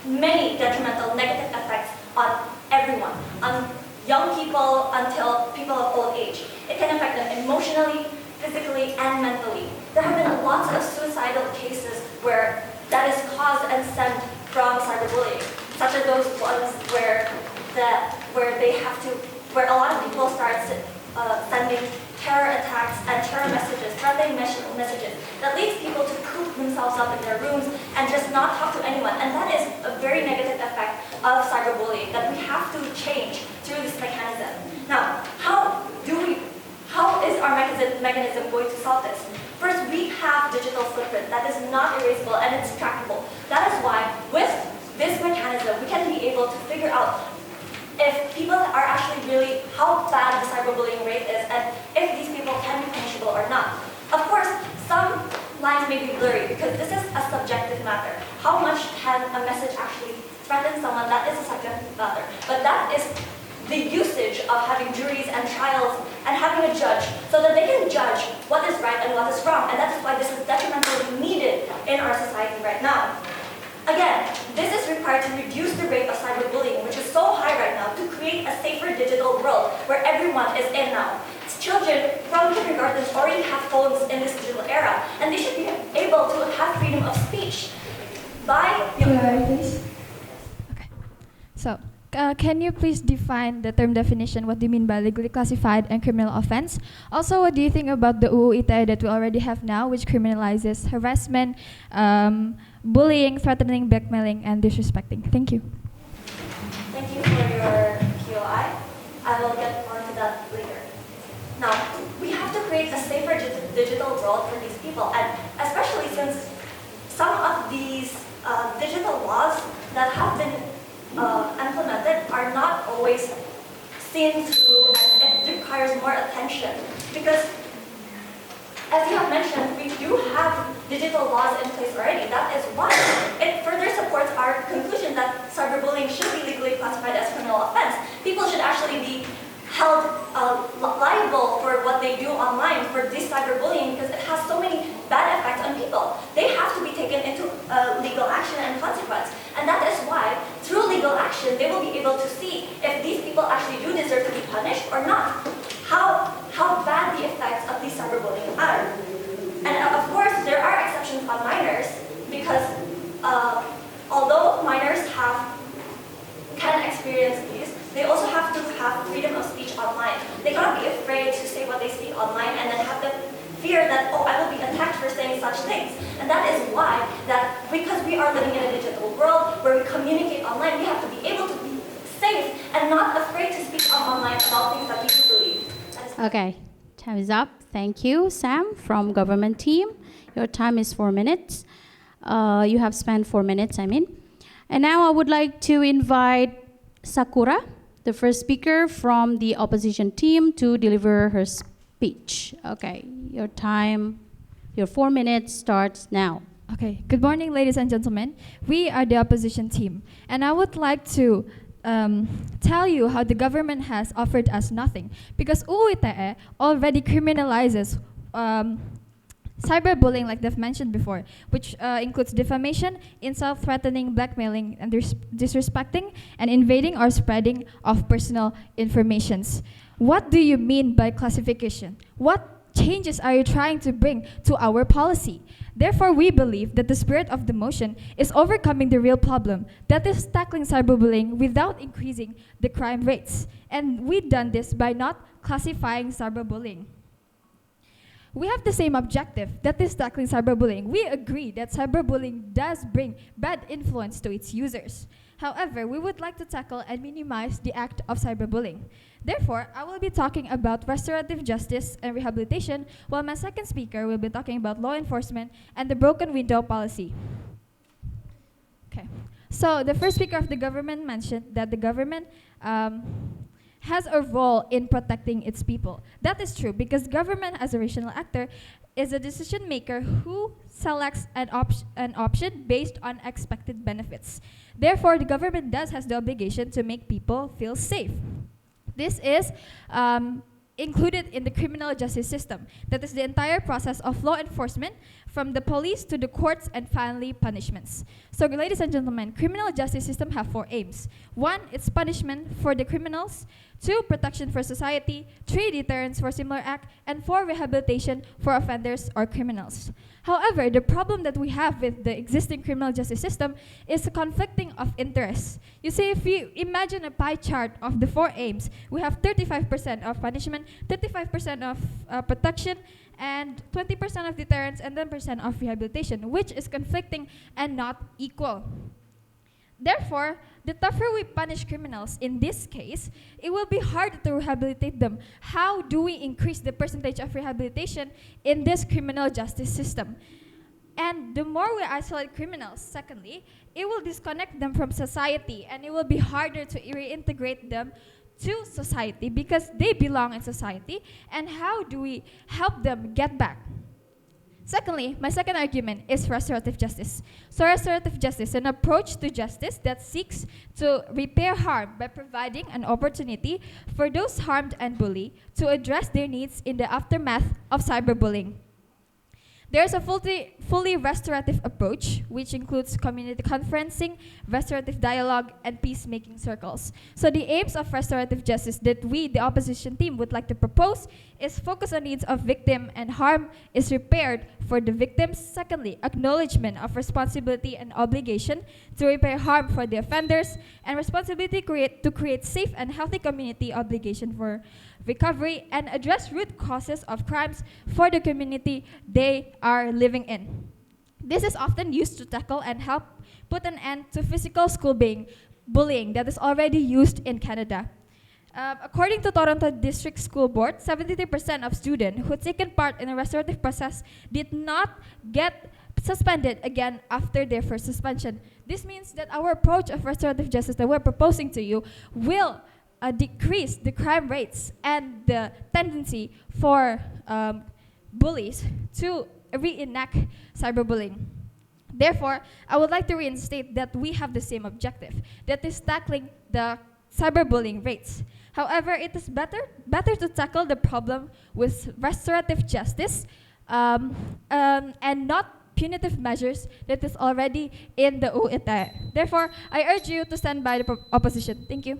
[SPEAKER 2] many detrimental negative effects on everyone, on young people until people of old age. It can affect them emotionally, physically, and mentally. There have been lots of suicidal cases where that is caused and stemmed from cyberbullying, such as those ones where a lot of people start sending terror attacks and terror messages, threatening messages that leads people to coop themselves up in their rooms and just not talk to anyone. And that is a very negative effect of cyberbullying that we have to change through this mechanism. Now, how is our mechanism going to solve this? First, we have digital footprint that is not erasable and it's trackable. That is why, with this mechanism, we can be able to figure out if people are actually really, how bad the cyberbullying rate is, and if these people can be punishable or not. Of course, some lines may be blurry because this is a subjective matter. How much can a message actually threaten someone? That is a subjective matter. But that is the usage of having juries and trials and having a judge so that they can judge what is right and what is wrong. And that is why this is detrimentally needed in our society right now. Again, this is required to reduce the rate of cyberbullying, which is so high right now, to create a safer digital world where everyone is in now. Children from kindergartens already have phones in this digital era, and they should be able to have freedom of speech by...
[SPEAKER 7] please. Okay. So, can you please define the term definition? What do you mean by legally classified and criminal offense? Also, what do you think about the UU ITE that we already have now, which criminalizes harassment, bullying, threatening, blackmailing, and disrespecting? Thank you.
[SPEAKER 2] Thank you for your POI. I will get on to that later. Now, we have to create a safer digital world for these people, and especially since some of these digital laws that have been implemented are not always seen through, and it requires more attention. Because, as you have mentioned, we do have digital laws in place already. That is why it further supports our conclusion that cyberbullying should be legally classified as criminal offense. People should actually be held liable for what they do online for this cyberbullying because it has so many bad effects on people. They have to be taken into legal action and consequence. And that is why, through legal action, they will be able to see if these people actually do deserve to be punished or not. How bad the effects of these cyberbullying are. And of course, there are exceptions on minors because although minors can experience these, they also have to have freedom of speech online. They cannot be afraid to say what they speak online and then have the fear that, oh, I will be attacked for saying such things. And that is why, that because we are living in a digital world where we communicate online, we have to be able to be safe and not afraid to speak online about things that we do believe.
[SPEAKER 1] Okay, time is up. Thank you, Sam, from government team. Your time is 4 minutes. You have spent 4 minutes, I mean. And now I would like to invite Sakura, the first speaker from the opposition team, to deliver her speech. Okay, your time, your 4 minutes starts now.
[SPEAKER 7] Okay, good morning, ladies and gentlemen. We are the opposition team, and I would like to tell you how the government has offered us nothing, because UU ITE already criminalizes
[SPEAKER 8] cyberbullying, like they've mentioned before, which includes defamation, insult, threatening, blackmailing, and disrespecting, and invading or spreading of personal informations. What do you mean by classification? What changes are you trying to bring to our policy? Therefore, we believe that the spirit of the motion is overcoming the real problem, that is tackling cyberbullying without increasing the crime rates. And we've done this by not classifying cyberbullying. We have the same objective, that is tackling cyberbullying. We agree that cyberbullying does bring bad influence to its users. However, we would like to tackle and minimize the act of cyberbullying. Therefore, I will be talking about restorative justice and rehabilitation, while my second speaker will be talking about law enforcement and the broken window policy. Okay. So the first speaker of the government mentioned that the government has a role in protecting its people. That is true because government as a rational actor is a decision maker who selects an option based on expected benefits. Therefore, the government does has the obligation to make people feel safe. This is included in the criminal justice system. That is the entire process of law enforcement, from the police to the courts and finally punishments. So ladies and gentlemen, criminal justice system have 4 aims. 1, it's punishment for the criminals. 2, protection for society. 3, deterrence for similar act. And 4, rehabilitation for offenders or criminals. However, the problem that we have with the existing criminal justice system is the conflicting of interests. You see, if you imagine a pie chart of the 4 aims, we have 35% of punishment, 35% of protection, and 20% of deterrence, and 10% of rehabilitation, which is conflicting and not equal. Therefore, the tougher we punish criminals in this case, it will be harder to rehabilitate them. How do we increase the percentage of rehabilitation in this criminal justice system? And the more we isolate criminals, secondly, it will disconnect them from society, and it will be harder to reintegrate them to society because they belong in society. And how do we help them get back? Secondly, my second argument is restorative justice. So restorative justice is an approach to justice that seeks to repair harm by providing an opportunity for those harmed and bullied to address their needs in the aftermath of cyberbullying. There's a fully restorative approach, which includes community conferencing, restorative dialogue, and peacemaking circles. So the aims of restorative justice that we, the opposition team, would like to propose is focus on needs of victim and harm is repaired for the victims. Secondly, acknowledgement of responsibility and obligation to repair harm for the offenders, and responsibility to create safe and healthy community obligation for recovery, and address root causes of crimes for the community they are living in. This is often used to tackle and help put an end to physical school bullying that is already used in Canada. According to Toronto District School Board, 73% of students who taken part in a restorative process did not get suspended again after their first suspension. This means that our approach of restorative justice that we're proposing to you will decrease the crime rates and the tendency for bullies to reenact cyberbullying. Therefore, I would like to reinstate that we have the same objective, that is tackling the cyberbullying rates. However, it is better to tackle the problem with restorative justice and not punitive measures that is already in the UIT. Therefore, I urge you to stand by the opposition. Thank you.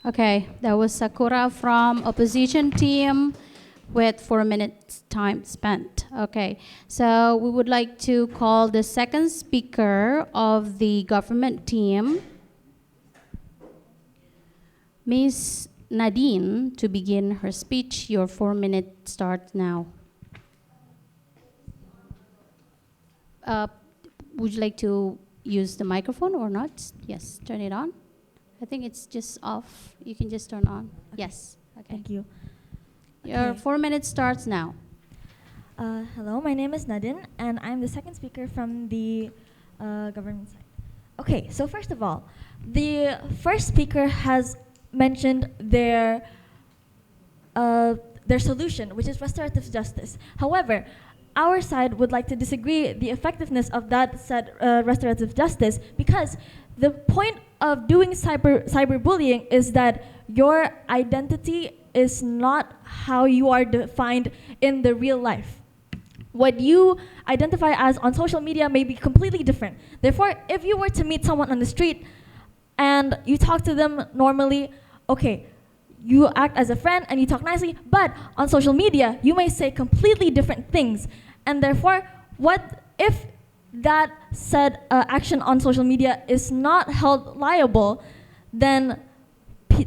[SPEAKER 1] Okay, that was Sakura from opposition team with 4 minutes time spent. Okay, so we would like to call the second speaker of the government team, Ms. Nadine, to begin her speech. Your 4 minutes start now. Would you like to use the microphone or not? Yes, turn it on. I think it's just off. You can just turn on. Okay. Yes. Okay.
[SPEAKER 9] Thank you.
[SPEAKER 1] Your 4 minutes starts now.
[SPEAKER 9] Hello, my name is Nadine, and I'm the second speaker from the government side. Okay, so first of all, the first speaker has mentioned their solution, which is restorative justice. However, our side would like to disagree the effectiveness of that said restorative justice, because the point of doing cyberbullying is that your identity is not how you are defined in the real life. what you identify as on social media may be completely different. Therefore, if you were to meet someone on the street and you talk to them normally, okay, you act as a friend and you talk nicely, but on social media, you may say completely different things. And therefore, what if that said action on social media is not held liable, then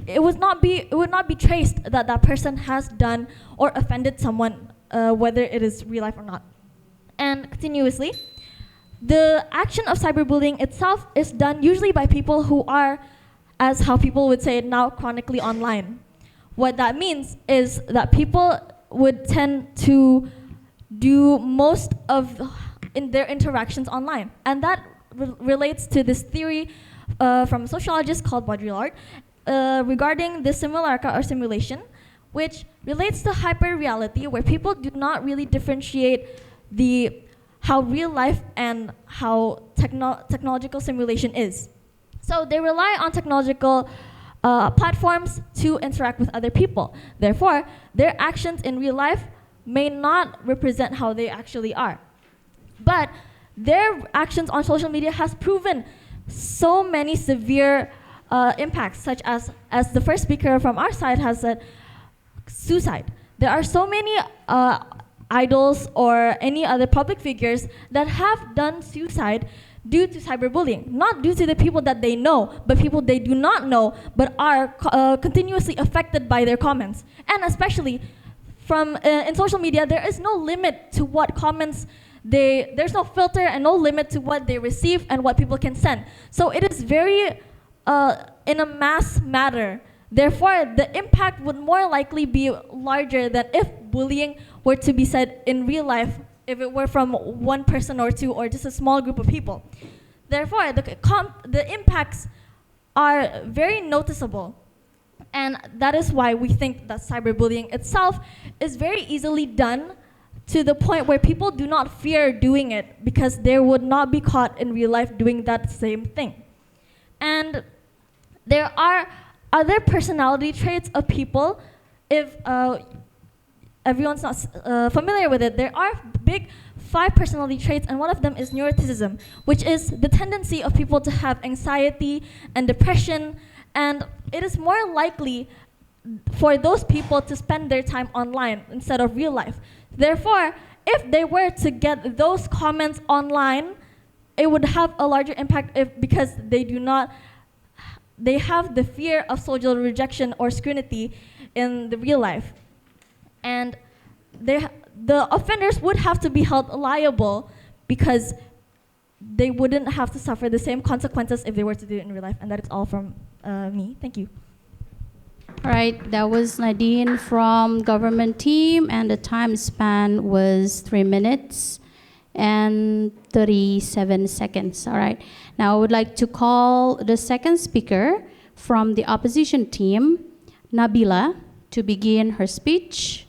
[SPEAKER 9] it would not be traced that that person has done or offended someone, whether it is real life or not. And continuously, the action of cyberbullying itself is done usually by people who are, as how people would say it now, chronically online. What that means is that people would tend to do most of in their interactions online. And that relates to this theory from a sociologist called Baudrillard regarding the simulacra or simulation, which relates to hyperreality, where people do not really differentiate how real life and how technological simulation is. So they rely on technological platforms to interact with other people. Therefore, their actions in real life may not represent how they actually are. But their actions on social media has proven so many severe impacts, such as the first speaker from our side has said, suicide. There are so many idols or any other public figures that have done suicide due to cyberbullying, not due to the people that they know, but people they do not know, but are continuously affected by their comments. And especially in social media, there is no limit to what comments there's no filter and no limit to what they receive and what people can send. So it is very in a mass matter. Therefore, the impact would more likely be larger than if bullying were to be said in real life, if it were from one person or two or just a small group of people. Therefore, the impacts are very noticeable. And that is why we think that cyberbullying itself is very easily done, to the point where people do not fear doing it because they would not be caught in real life doing that same thing. And there are other personality traits of people. If everyone's not familiar with it, there are big 5 personality traits, and one of them is neuroticism, which is the tendency of people to have anxiety and depression, and it is more likely for those people to spend their time online instead of real life. Therefore, if they were to get those comments online, it would have a larger impact because they have the fear of social rejection or scrutiny in the real life. And the offenders would have to be held liable because they wouldn't have to suffer the same consequences if they were to do it in real life. And that is all from me. Thank you.
[SPEAKER 1] All right, that was Nadine from government team, and the time span was 3 minutes and 37 seconds. All right, now I would like to call the second speaker from the opposition team, Nabila, to begin her speech.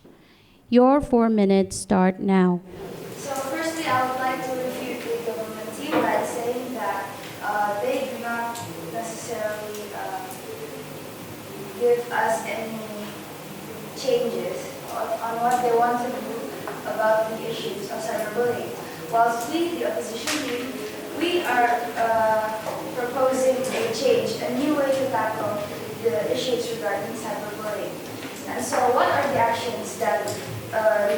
[SPEAKER 1] Your 4 minutes start now.
[SPEAKER 2] So firstly, I would like to refute the government team by saying that they do not necessarily give us any changes on what they want to do about the issues of cyberbullying. Whilst we, the opposition team, we are proposing a change, a new way to tackle the issues regarding cyberbullying. And so what are the actions that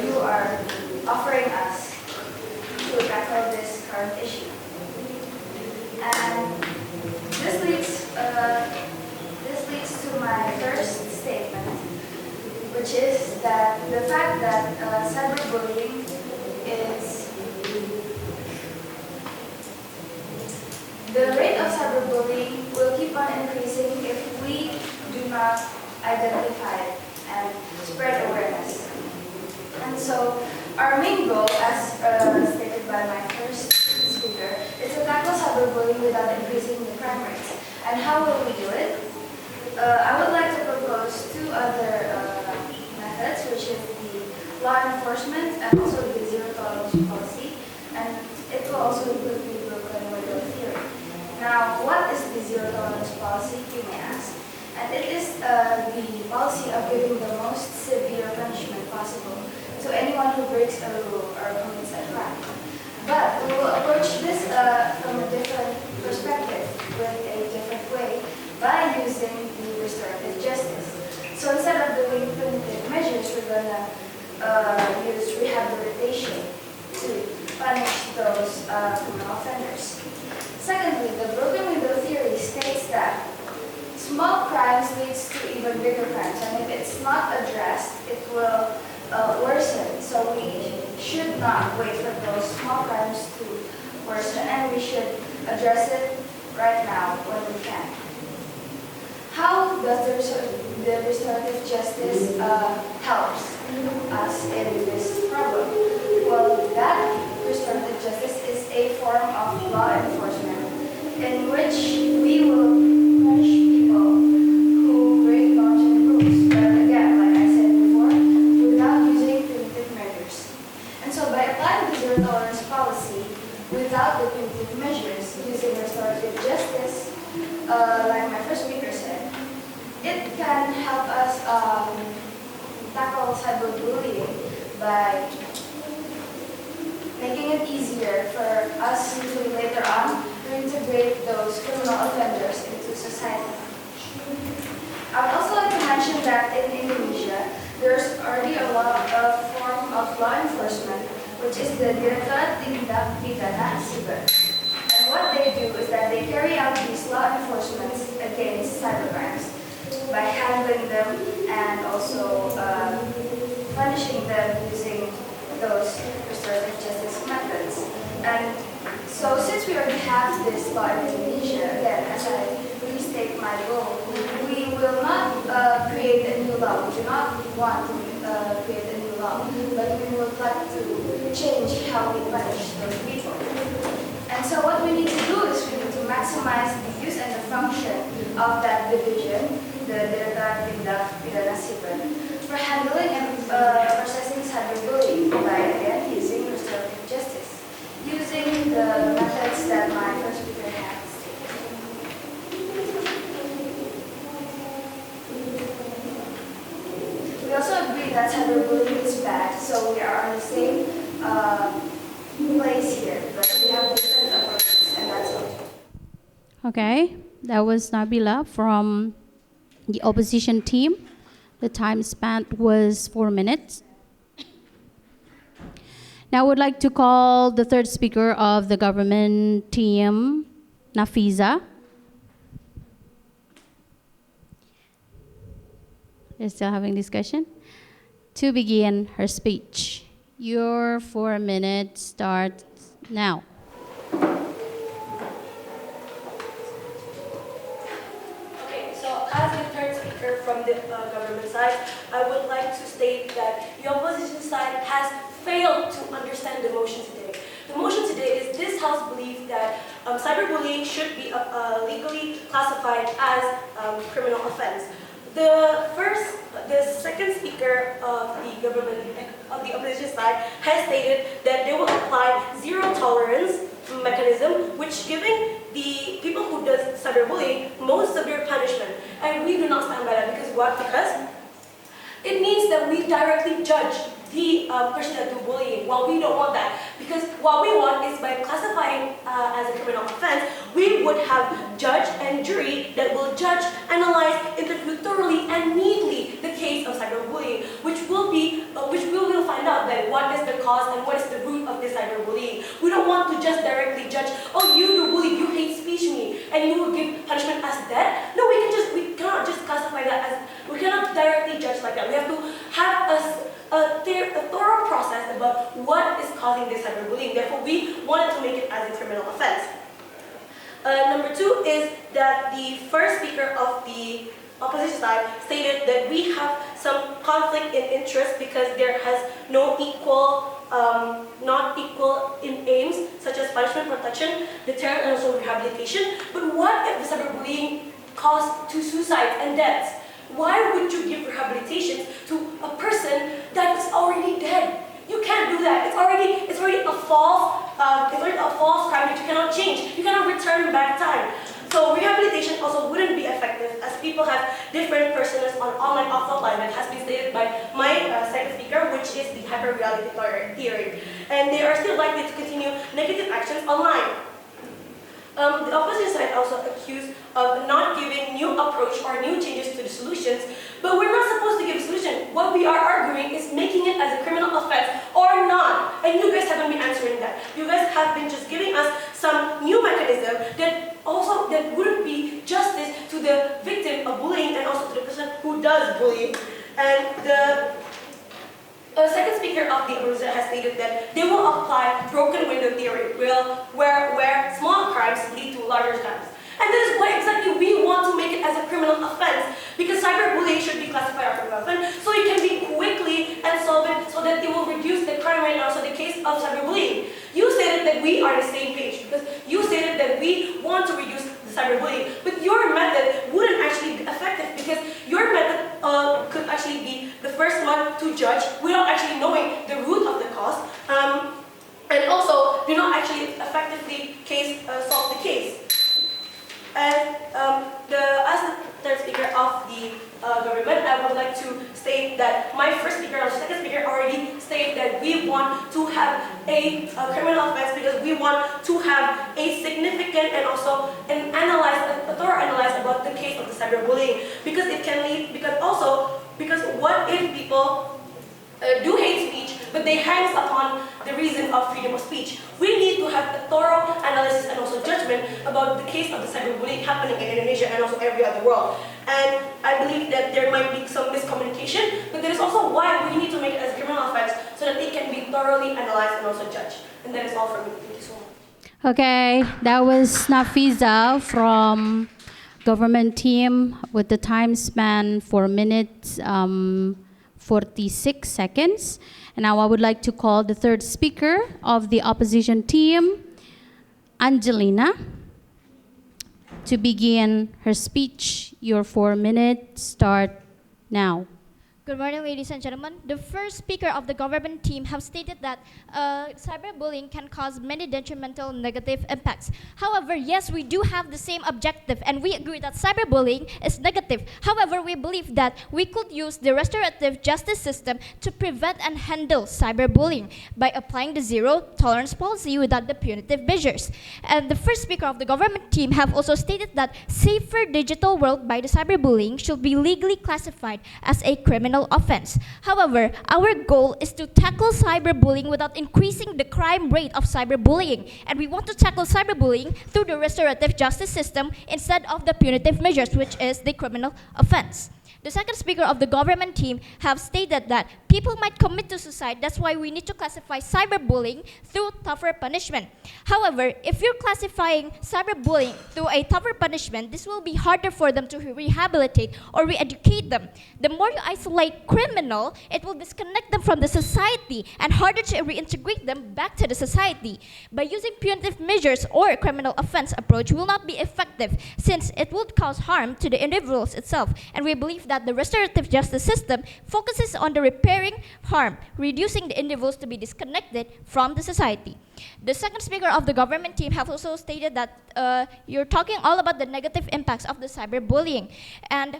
[SPEAKER 2] you are offering us to tackle this current issue? And this leads to my first statement, which is that the fact that cyberbullying is the rate of cyberbullying will keep on increasing if we do not identify it and spread awareness. And so our main goal, as stated by my first speaker, is to tackle cyberbullying without increasing the crime rates. And how will we do it? I would like to propose 2 other methods, which is the law enforcement and also the zero tolerance policy, and it will also include the broken window theory. Now, what is the zero tolerance policy, you may ask? And it is the policy of giving the most severe punishment possible to anyone who breaks a rule or commits a crime. But we will approach this from a different perspective, with a different way, by using the restorative justice. So instead of doing punitive measures, we're going to use rehabilitation to punish those criminal offenders. Secondly, the broken window theory states that small crimes leads to even bigger crimes, and if it's not addressed, it will worsen. So we should not wait for those small crimes to worsen, and we should address it right now when we can. How does the restorative justice helps us in this problem? Well, that restorative justice is a form of law enforcement in which we will punish people who break norms and rules. But again, like I said before, without using punitive measures. And so by applying the zero tolerance policy without the punitive measures, using restorative justice, like my first speaker said, it can help us tackle cyberbullying by making it easier for us to later on reintegrate those criminal offenders into society. I would also like to mention that in Indonesia, there's already a form of law enforcement, which is the Direktorat Tindak Pidana Siber. And what they do is that they carry out these law enforcements against cybercrimes by handling them and also punishing them using those restorative justice methods. And so since we already have this law in Indonesia, again, as I restate my goal, we will not create a new law. We do not want to create a new law, but we would like to change how we punish those people. And so what we need to do is we need to maximize the use and the function of that division, the Direktorat Tindak Pidana Siber, for handling and processing cyberbullying by, again, using restorative justice, using the methods that my first speaker had stated. We also agree that cyberbullying is bad, so we are on the same place here, but we have different approaches, and that's all.
[SPEAKER 1] Okay, that was Nabila from the opposition team. The time spent was 4 minutes. Now I would like to call the third speaker of the government team, Nafiza. They're still having discussion. To begin her speech. Your 4 minutes start now.
[SPEAKER 10] Okay, so as the third speaker from the government side, I would like to state that the opposition side has failed to understand the motion today. The motion today is this House believes that cyberbullying should be legally classified as criminal offense. The second speaker of the government, of the opposition side, has stated that they will apply zero tolerance mechanism, which giving the people who does cyberbullying most severe punishment. And we do not stand by that because what? Because it means that we directly judge the person that do bullying. Well, we don't want that, because what we want is by classifying as a criminal offense, we would have judge and jury that will judge, analyze, interview thoroughly and neatly the case of cyberbullying, which we will find out that what is the cause and what is the root of this cyberbullying. We don't want to just directly judge, oh, you do bully, you hate speech me, and you will give punishment as that. No, we cannot just classify that as, we cannot directly judge like that. We have to have a thorough process about what is causing this cyberbullying. Therefore, we wanted to make it as a criminal offense. Number two is that the first speaker of the opposition side stated that we have some conflict in interest because there has no not equal in aims, such as punishment, protection, deterrent, and also rehabilitation. But what if the cyberbullying caused to suicides and deaths? Why would you give rehabilitation to a person that is already dead? You can't do that. It's already a false crime that you cannot change. You cannot return back time. So rehabilitation implementation also wouldn't be effective as people have different personas on online offline that has been stated by my second speaker, which is the hyper-reality theory. And they are still likely to continue negative actions online. The opposite side also accused of not giving new approach or new changes to the solutions, but we're not supposed to give a solution. What we are arguing is making it as a criminal offense or not, and you guys haven't been answering that. You guys have been just giving us some new mechanism that wouldn't be justice to the victim of bullying and also to the person who does bullying. And the second speaker of the opposition has stated that they will apply broken window theory, where small crimes lead to larger crimes. And that is why exactly we want to make it as a criminal offense, because cyberbullying should be classified as a criminal offense, so it can be quickly and solve it so that it will reduce the crime rate and also the case of cyberbullying. You stated that we are on the same page, because you stated that we want to reduce the cyberbullying, but your method wouldn't actually be effective, because your method could actually be the first one to judge without actually knowing the root of the cause, and also do not actually effectively solve the case. And as the third speaker of the government, I would like to state that my first speaker and second speaker already stated that we want to have a criminal offense because we want to have a significant and also a thorough analysis about the case of the cyberbullying, because it can lead, because what if people do hate speech, but they hangs upon the reason of freedom of speech. We need to have a thorough analysis and also judgment about the case of the cyberbullying happening in Indonesia and also every other world. And I believe that there might be some miscommunication, but that is also why we need to make it as a criminal offense so that it can be thoroughly analyzed and also judged. And that is all from me. Thank you so much.
[SPEAKER 1] Okay, that was Nafiza from government team with the time span 4 minutes 46 seconds. And now I would like to call the third speaker of the opposition team, Angelina, to begin her speech. Your 4 minutes start now.
[SPEAKER 11] Good morning, ladies and gentlemen. The first speaker of the government team have stated that cyberbullying can cause many detrimental negative impacts. However, yes, we do have the same objective, and we agree that cyberbullying is negative. However, we believe that we could use the restorative justice system to prevent and handle cyberbullying by applying the zero tolerance policy without the punitive measures. And the first speaker of the government team have also stated that safer digital world by the cyberbullying should be legally classified as a criminal offense. However, our goal is to tackle cyberbullying without increasing the crime rate of cyberbullying, and we want to tackle cyberbullying through the restorative justice system instead of the punitive measures, which is the criminal offense. The second speaker of the government team have stated that people might commit to suicide. That's why we need to classify cyberbullying through tougher punishment. However, if you're classifying cyberbullying through a tougher punishment, this will be harder for them to rehabilitate or re-educate them. The more you isolate criminal, it will disconnect them from the society and harder to reintegrate them back to the society. By using punitive measures or criminal offense approach will not be effective, since it would cause harm to the individuals itself, and we believe that the restorative justice system focuses on the repairing harm, reducing the individuals to be disconnected from the society. The second speaker of the government team have also stated that you're talking all about the negative impacts of the cyberbullying. And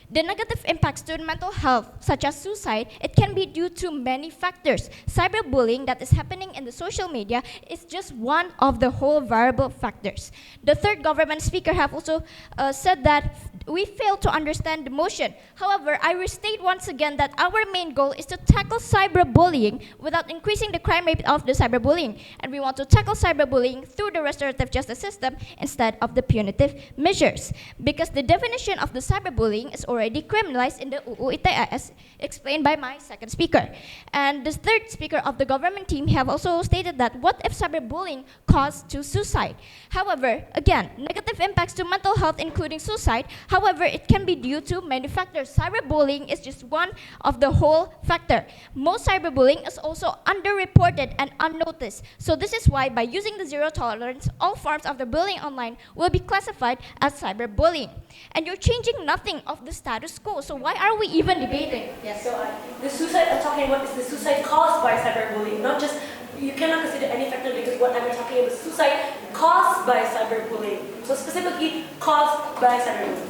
[SPEAKER 11] the negative impacts to mental health, such as suicide, it can be due to many factors. Cyberbullying that is happening in the social media is just one of the whole variable factors. The third government speaker have also said that we fail to understand the motion. However, I restate once again that our main goal is to tackle cyberbullying without increasing the crime rate of the cyberbullying. And we want to tackle cyberbullying through the restorative justice system instead of the punitive measures. Because the definition of the cyberbullying is already criminalized in the UU ITE, as explained by my second speaker. And the third speaker of the government team have also stated that what if cyberbullying caused to suicide? However, again, negative impacts to mental health including suicide. However, it can be due to many factors. Cyberbullying is just one of the whole factor. Most cyberbullying is also underreported and unnoticed. So this is why by using the zero tolerance, all forms of the bullying online will be classified as cyberbullying. And you're changing nothing of the status quo. So why are we even debating?
[SPEAKER 10] Yes. So the suicide I'm talking about is the suicide caused by cyberbullying, not just, you cannot consider any factor, because what I'm talking about suicide caused by cyberbullying. So specifically, caused by cyberbullying.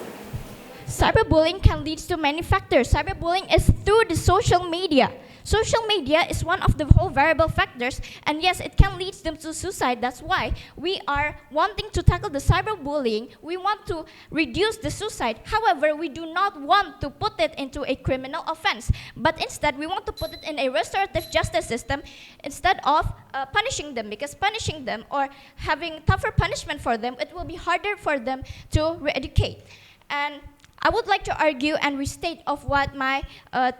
[SPEAKER 11] Cyberbullying can lead to many factors. Cyberbullying is through the social media. Social media is one of the whole variable factors, and yes, it can lead them to suicide. That's why we are wanting to tackle the cyberbullying. We want to reduce the suicide. However, we do not want to put it into a criminal offense, but instead we want to put it in a restorative justice system instead of punishing them, because punishing them or having tougher punishment for them, it will be harder for them to re-educate. And I would like to argue and restate of what my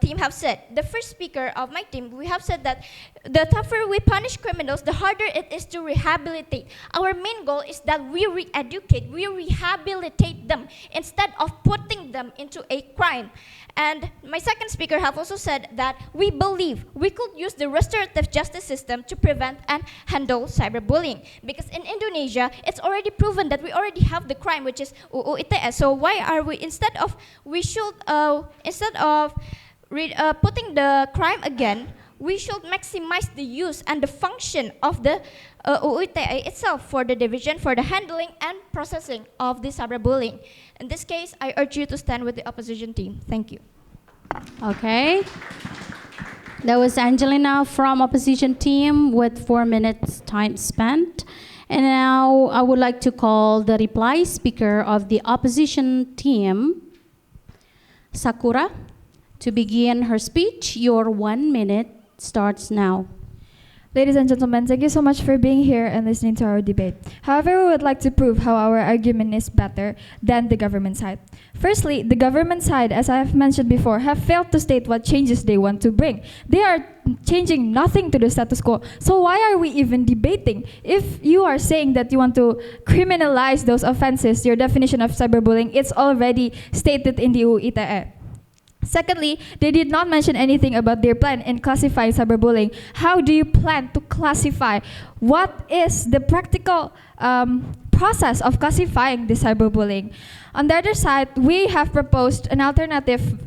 [SPEAKER 11] team have said. The first speaker of my team, we have said that the tougher we punish criminals, the harder it is to rehabilitate. Our main goal is that we re-educate, we rehabilitate them instead of putting them into a crime. And my second speaker have also said that we believe we could use the restorative justice system to prevent and handle cyberbullying. Because in Indonesia, it's already proven that we already have the crime, which is UU ITE. So why are we, instead of putting the crime again, we should maximize the use and the function of the UU ITE itself for the division, for the handling and processing of the cyberbullying. In this case, I urge you to stand with the opposition team. Thank you.
[SPEAKER 1] Okay. That was Angelina from opposition team with 4 minutes time spent. And now I would like to call the reply speaker of the opposition team, Sakura, to begin her speech. Your 1 minute starts now.
[SPEAKER 8] Ladies and gentlemen, thank you so much for being here and listening to our debate. However, we would like to prove how our argument is better than the government side. Firstly, the government side, as I have mentioned before, have failed to state what changes they want to bring. They are changing nothing to the status quo. So why are we even debating? If you are saying that you want to criminalize those offenses, your definition of cyberbullying, it's already stated in the UU ITE. Secondly, they did not mention anything about their plan in classifying cyberbullying. How do you plan to classify? What is the practical process of classifying the cyberbullying? On the other side, we have proposed an alternative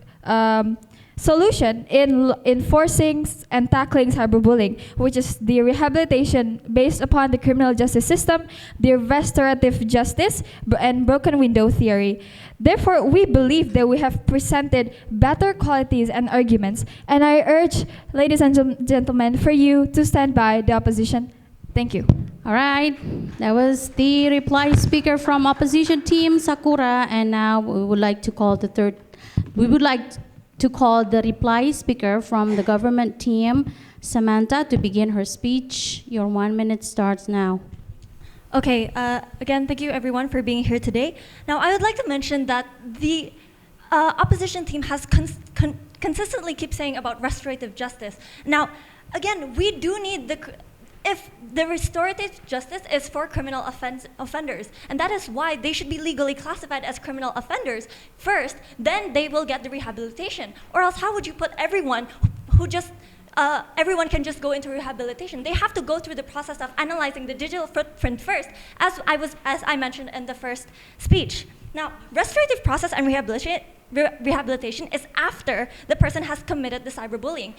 [SPEAKER 8] solution in enforcing and tackling cyberbullying, which is the rehabilitation based upon the criminal justice system, the restorative justice, and broken window theory. Therefore, we believe that we have presented better qualities and arguments, and I urge, ladies and gentlemen, for you to stand by the opposition. Thank you.
[SPEAKER 1] All right, that was the reply speaker from opposition team, Sakura, and now we would like to call the reply speaker from the government team, Samantha, to begin her speech. Your 1 minute starts now.
[SPEAKER 9] Okay, again, thank you everyone for being here today. Now, I would like to mention that the opposition team has consistently keep saying about restorative justice. Now, again, we do need if the restorative justice is for criminal offenders, and that is why they should be legally classified as criminal offenders first, then they will get the rehabilitation. Or else how would you put everyone who just, everyone can just go into rehabilitation? They have to go through the process of analyzing the digital footprint first, as I mentioned in the first speech. Now, restorative process and rehabilitation is after the person has committed the cyberbullying.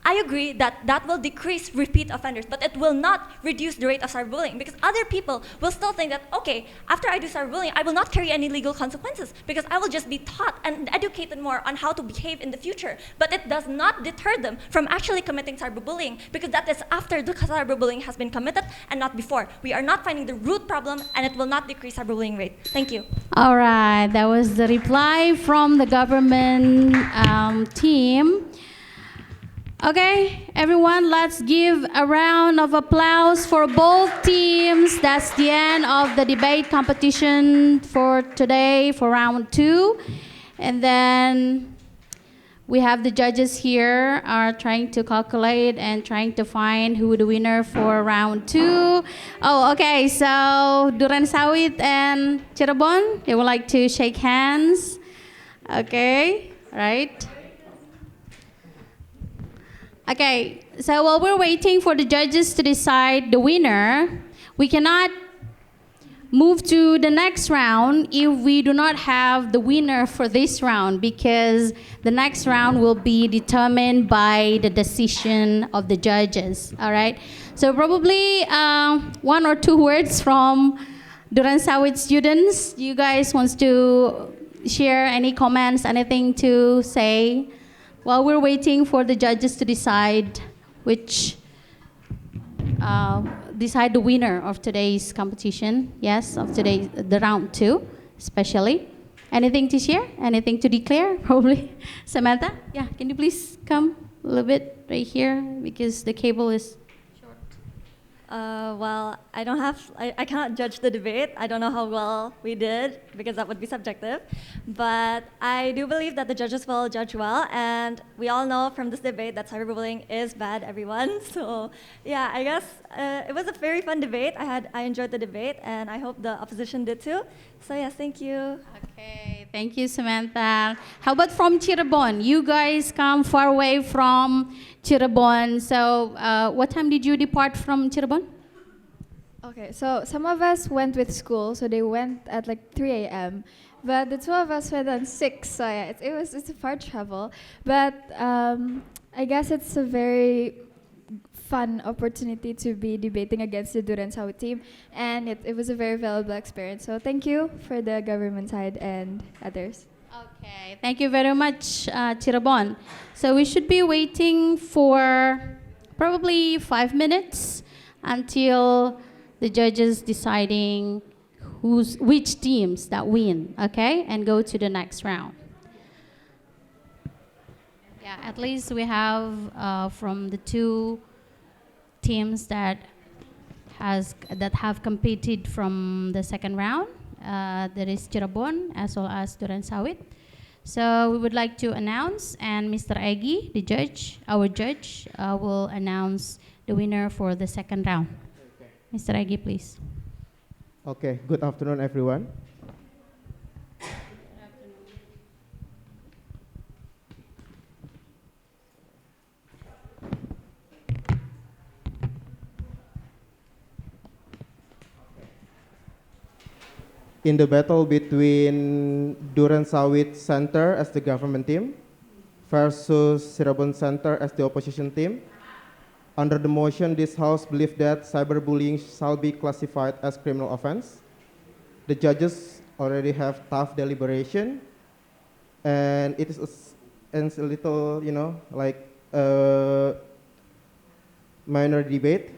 [SPEAKER 9] I agree that that will decrease repeat offenders, but it will not reduce the rate of cyberbullying, because other people will still think that, okay, after I do cyberbullying, I will not carry any legal consequences because I will just be taught and educated more on how to behave in the future. But it does not deter them from actually committing cyberbullying, because that is after the cyberbullying has been committed and not before. We are not finding the root problem, and it will not decrease cyberbullying rate. Thank you.
[SPEAKER 1] All right, that was the reply from the government team. Okay, everyone, let's give a round of applause for both teams. That's the end of the debate competition for today, for round 2. And then we have the judges here are trying to calculate and trying to find who the winner for round 2. Oh, okay, so Duren Sawit and Cirebon, they would like to shake hands. Okay, right? Okay, so while we're waiting for the judges to decide the winner, we cannot move to the next round if we do not have the winner for this round, because the next round will be determined by the decision of the judges. All right. So probably one or two words from Duran Sawit students. You guys wants to share any comments, anything to say while we're waiting for the judges to decide which decide the winner of today's competition. Yes, of today, the round 2, especially. Anything to share? Anything to declare? Probably. Samantha, yeah, can you please come a little bit right here because the cable is.
[SPEAKER 12] Well, I cannot judge the debate. I don't know how well we did because that would be subjective. But I do believe that the judges will judge well. And we all know from this debate that cyberbullying is bad, everyone. So yeah, I guess it was a very fun debate. I enjoyed the debate and I hope the opposition did too. So yes, thank you.
[SPEAKER 1] Okay, thank you, Samantha. How about from Cirebon? You guys come far away from Cirebon. So what time did you depart from Cirebon?
[SPEAKER 13] Okay, so some of us went with school, so they went at like 3 a.m. But the two of us went on 6, so yeah, it's a far travel. But I guess it's a very fun opportunity to be debating against the Duran Sawit team, and it was a very valuable experience. So thank you for the government side and others.
[SPEAKER 1] Okay, thank you very much, Cirebon. So we should be waiting for probably 5 minutes until the judges deciding which teams that win, okay, and go to the next round. Yeah, at least we have from the 2 teams that have competed from the second round. There is Cirebon as well as Duran Sawit. So we would like to announce, and Mr. Egi, the judge, our judge, will announce the winner for the second round.
[SPEAKER 14] Okay.
[SPEAKER 1] Mr. Egi, please.
[SPEAKER 14] Okay, good afternoon, everyone. In the battle between Duran Sawit Center as the government team versus Cirebon Center as the opposition team, under the motion, this House believes that cyberbullying shall be classified as criminal offense. The judges already have tough deliberation, and it is a little, like a minor debate.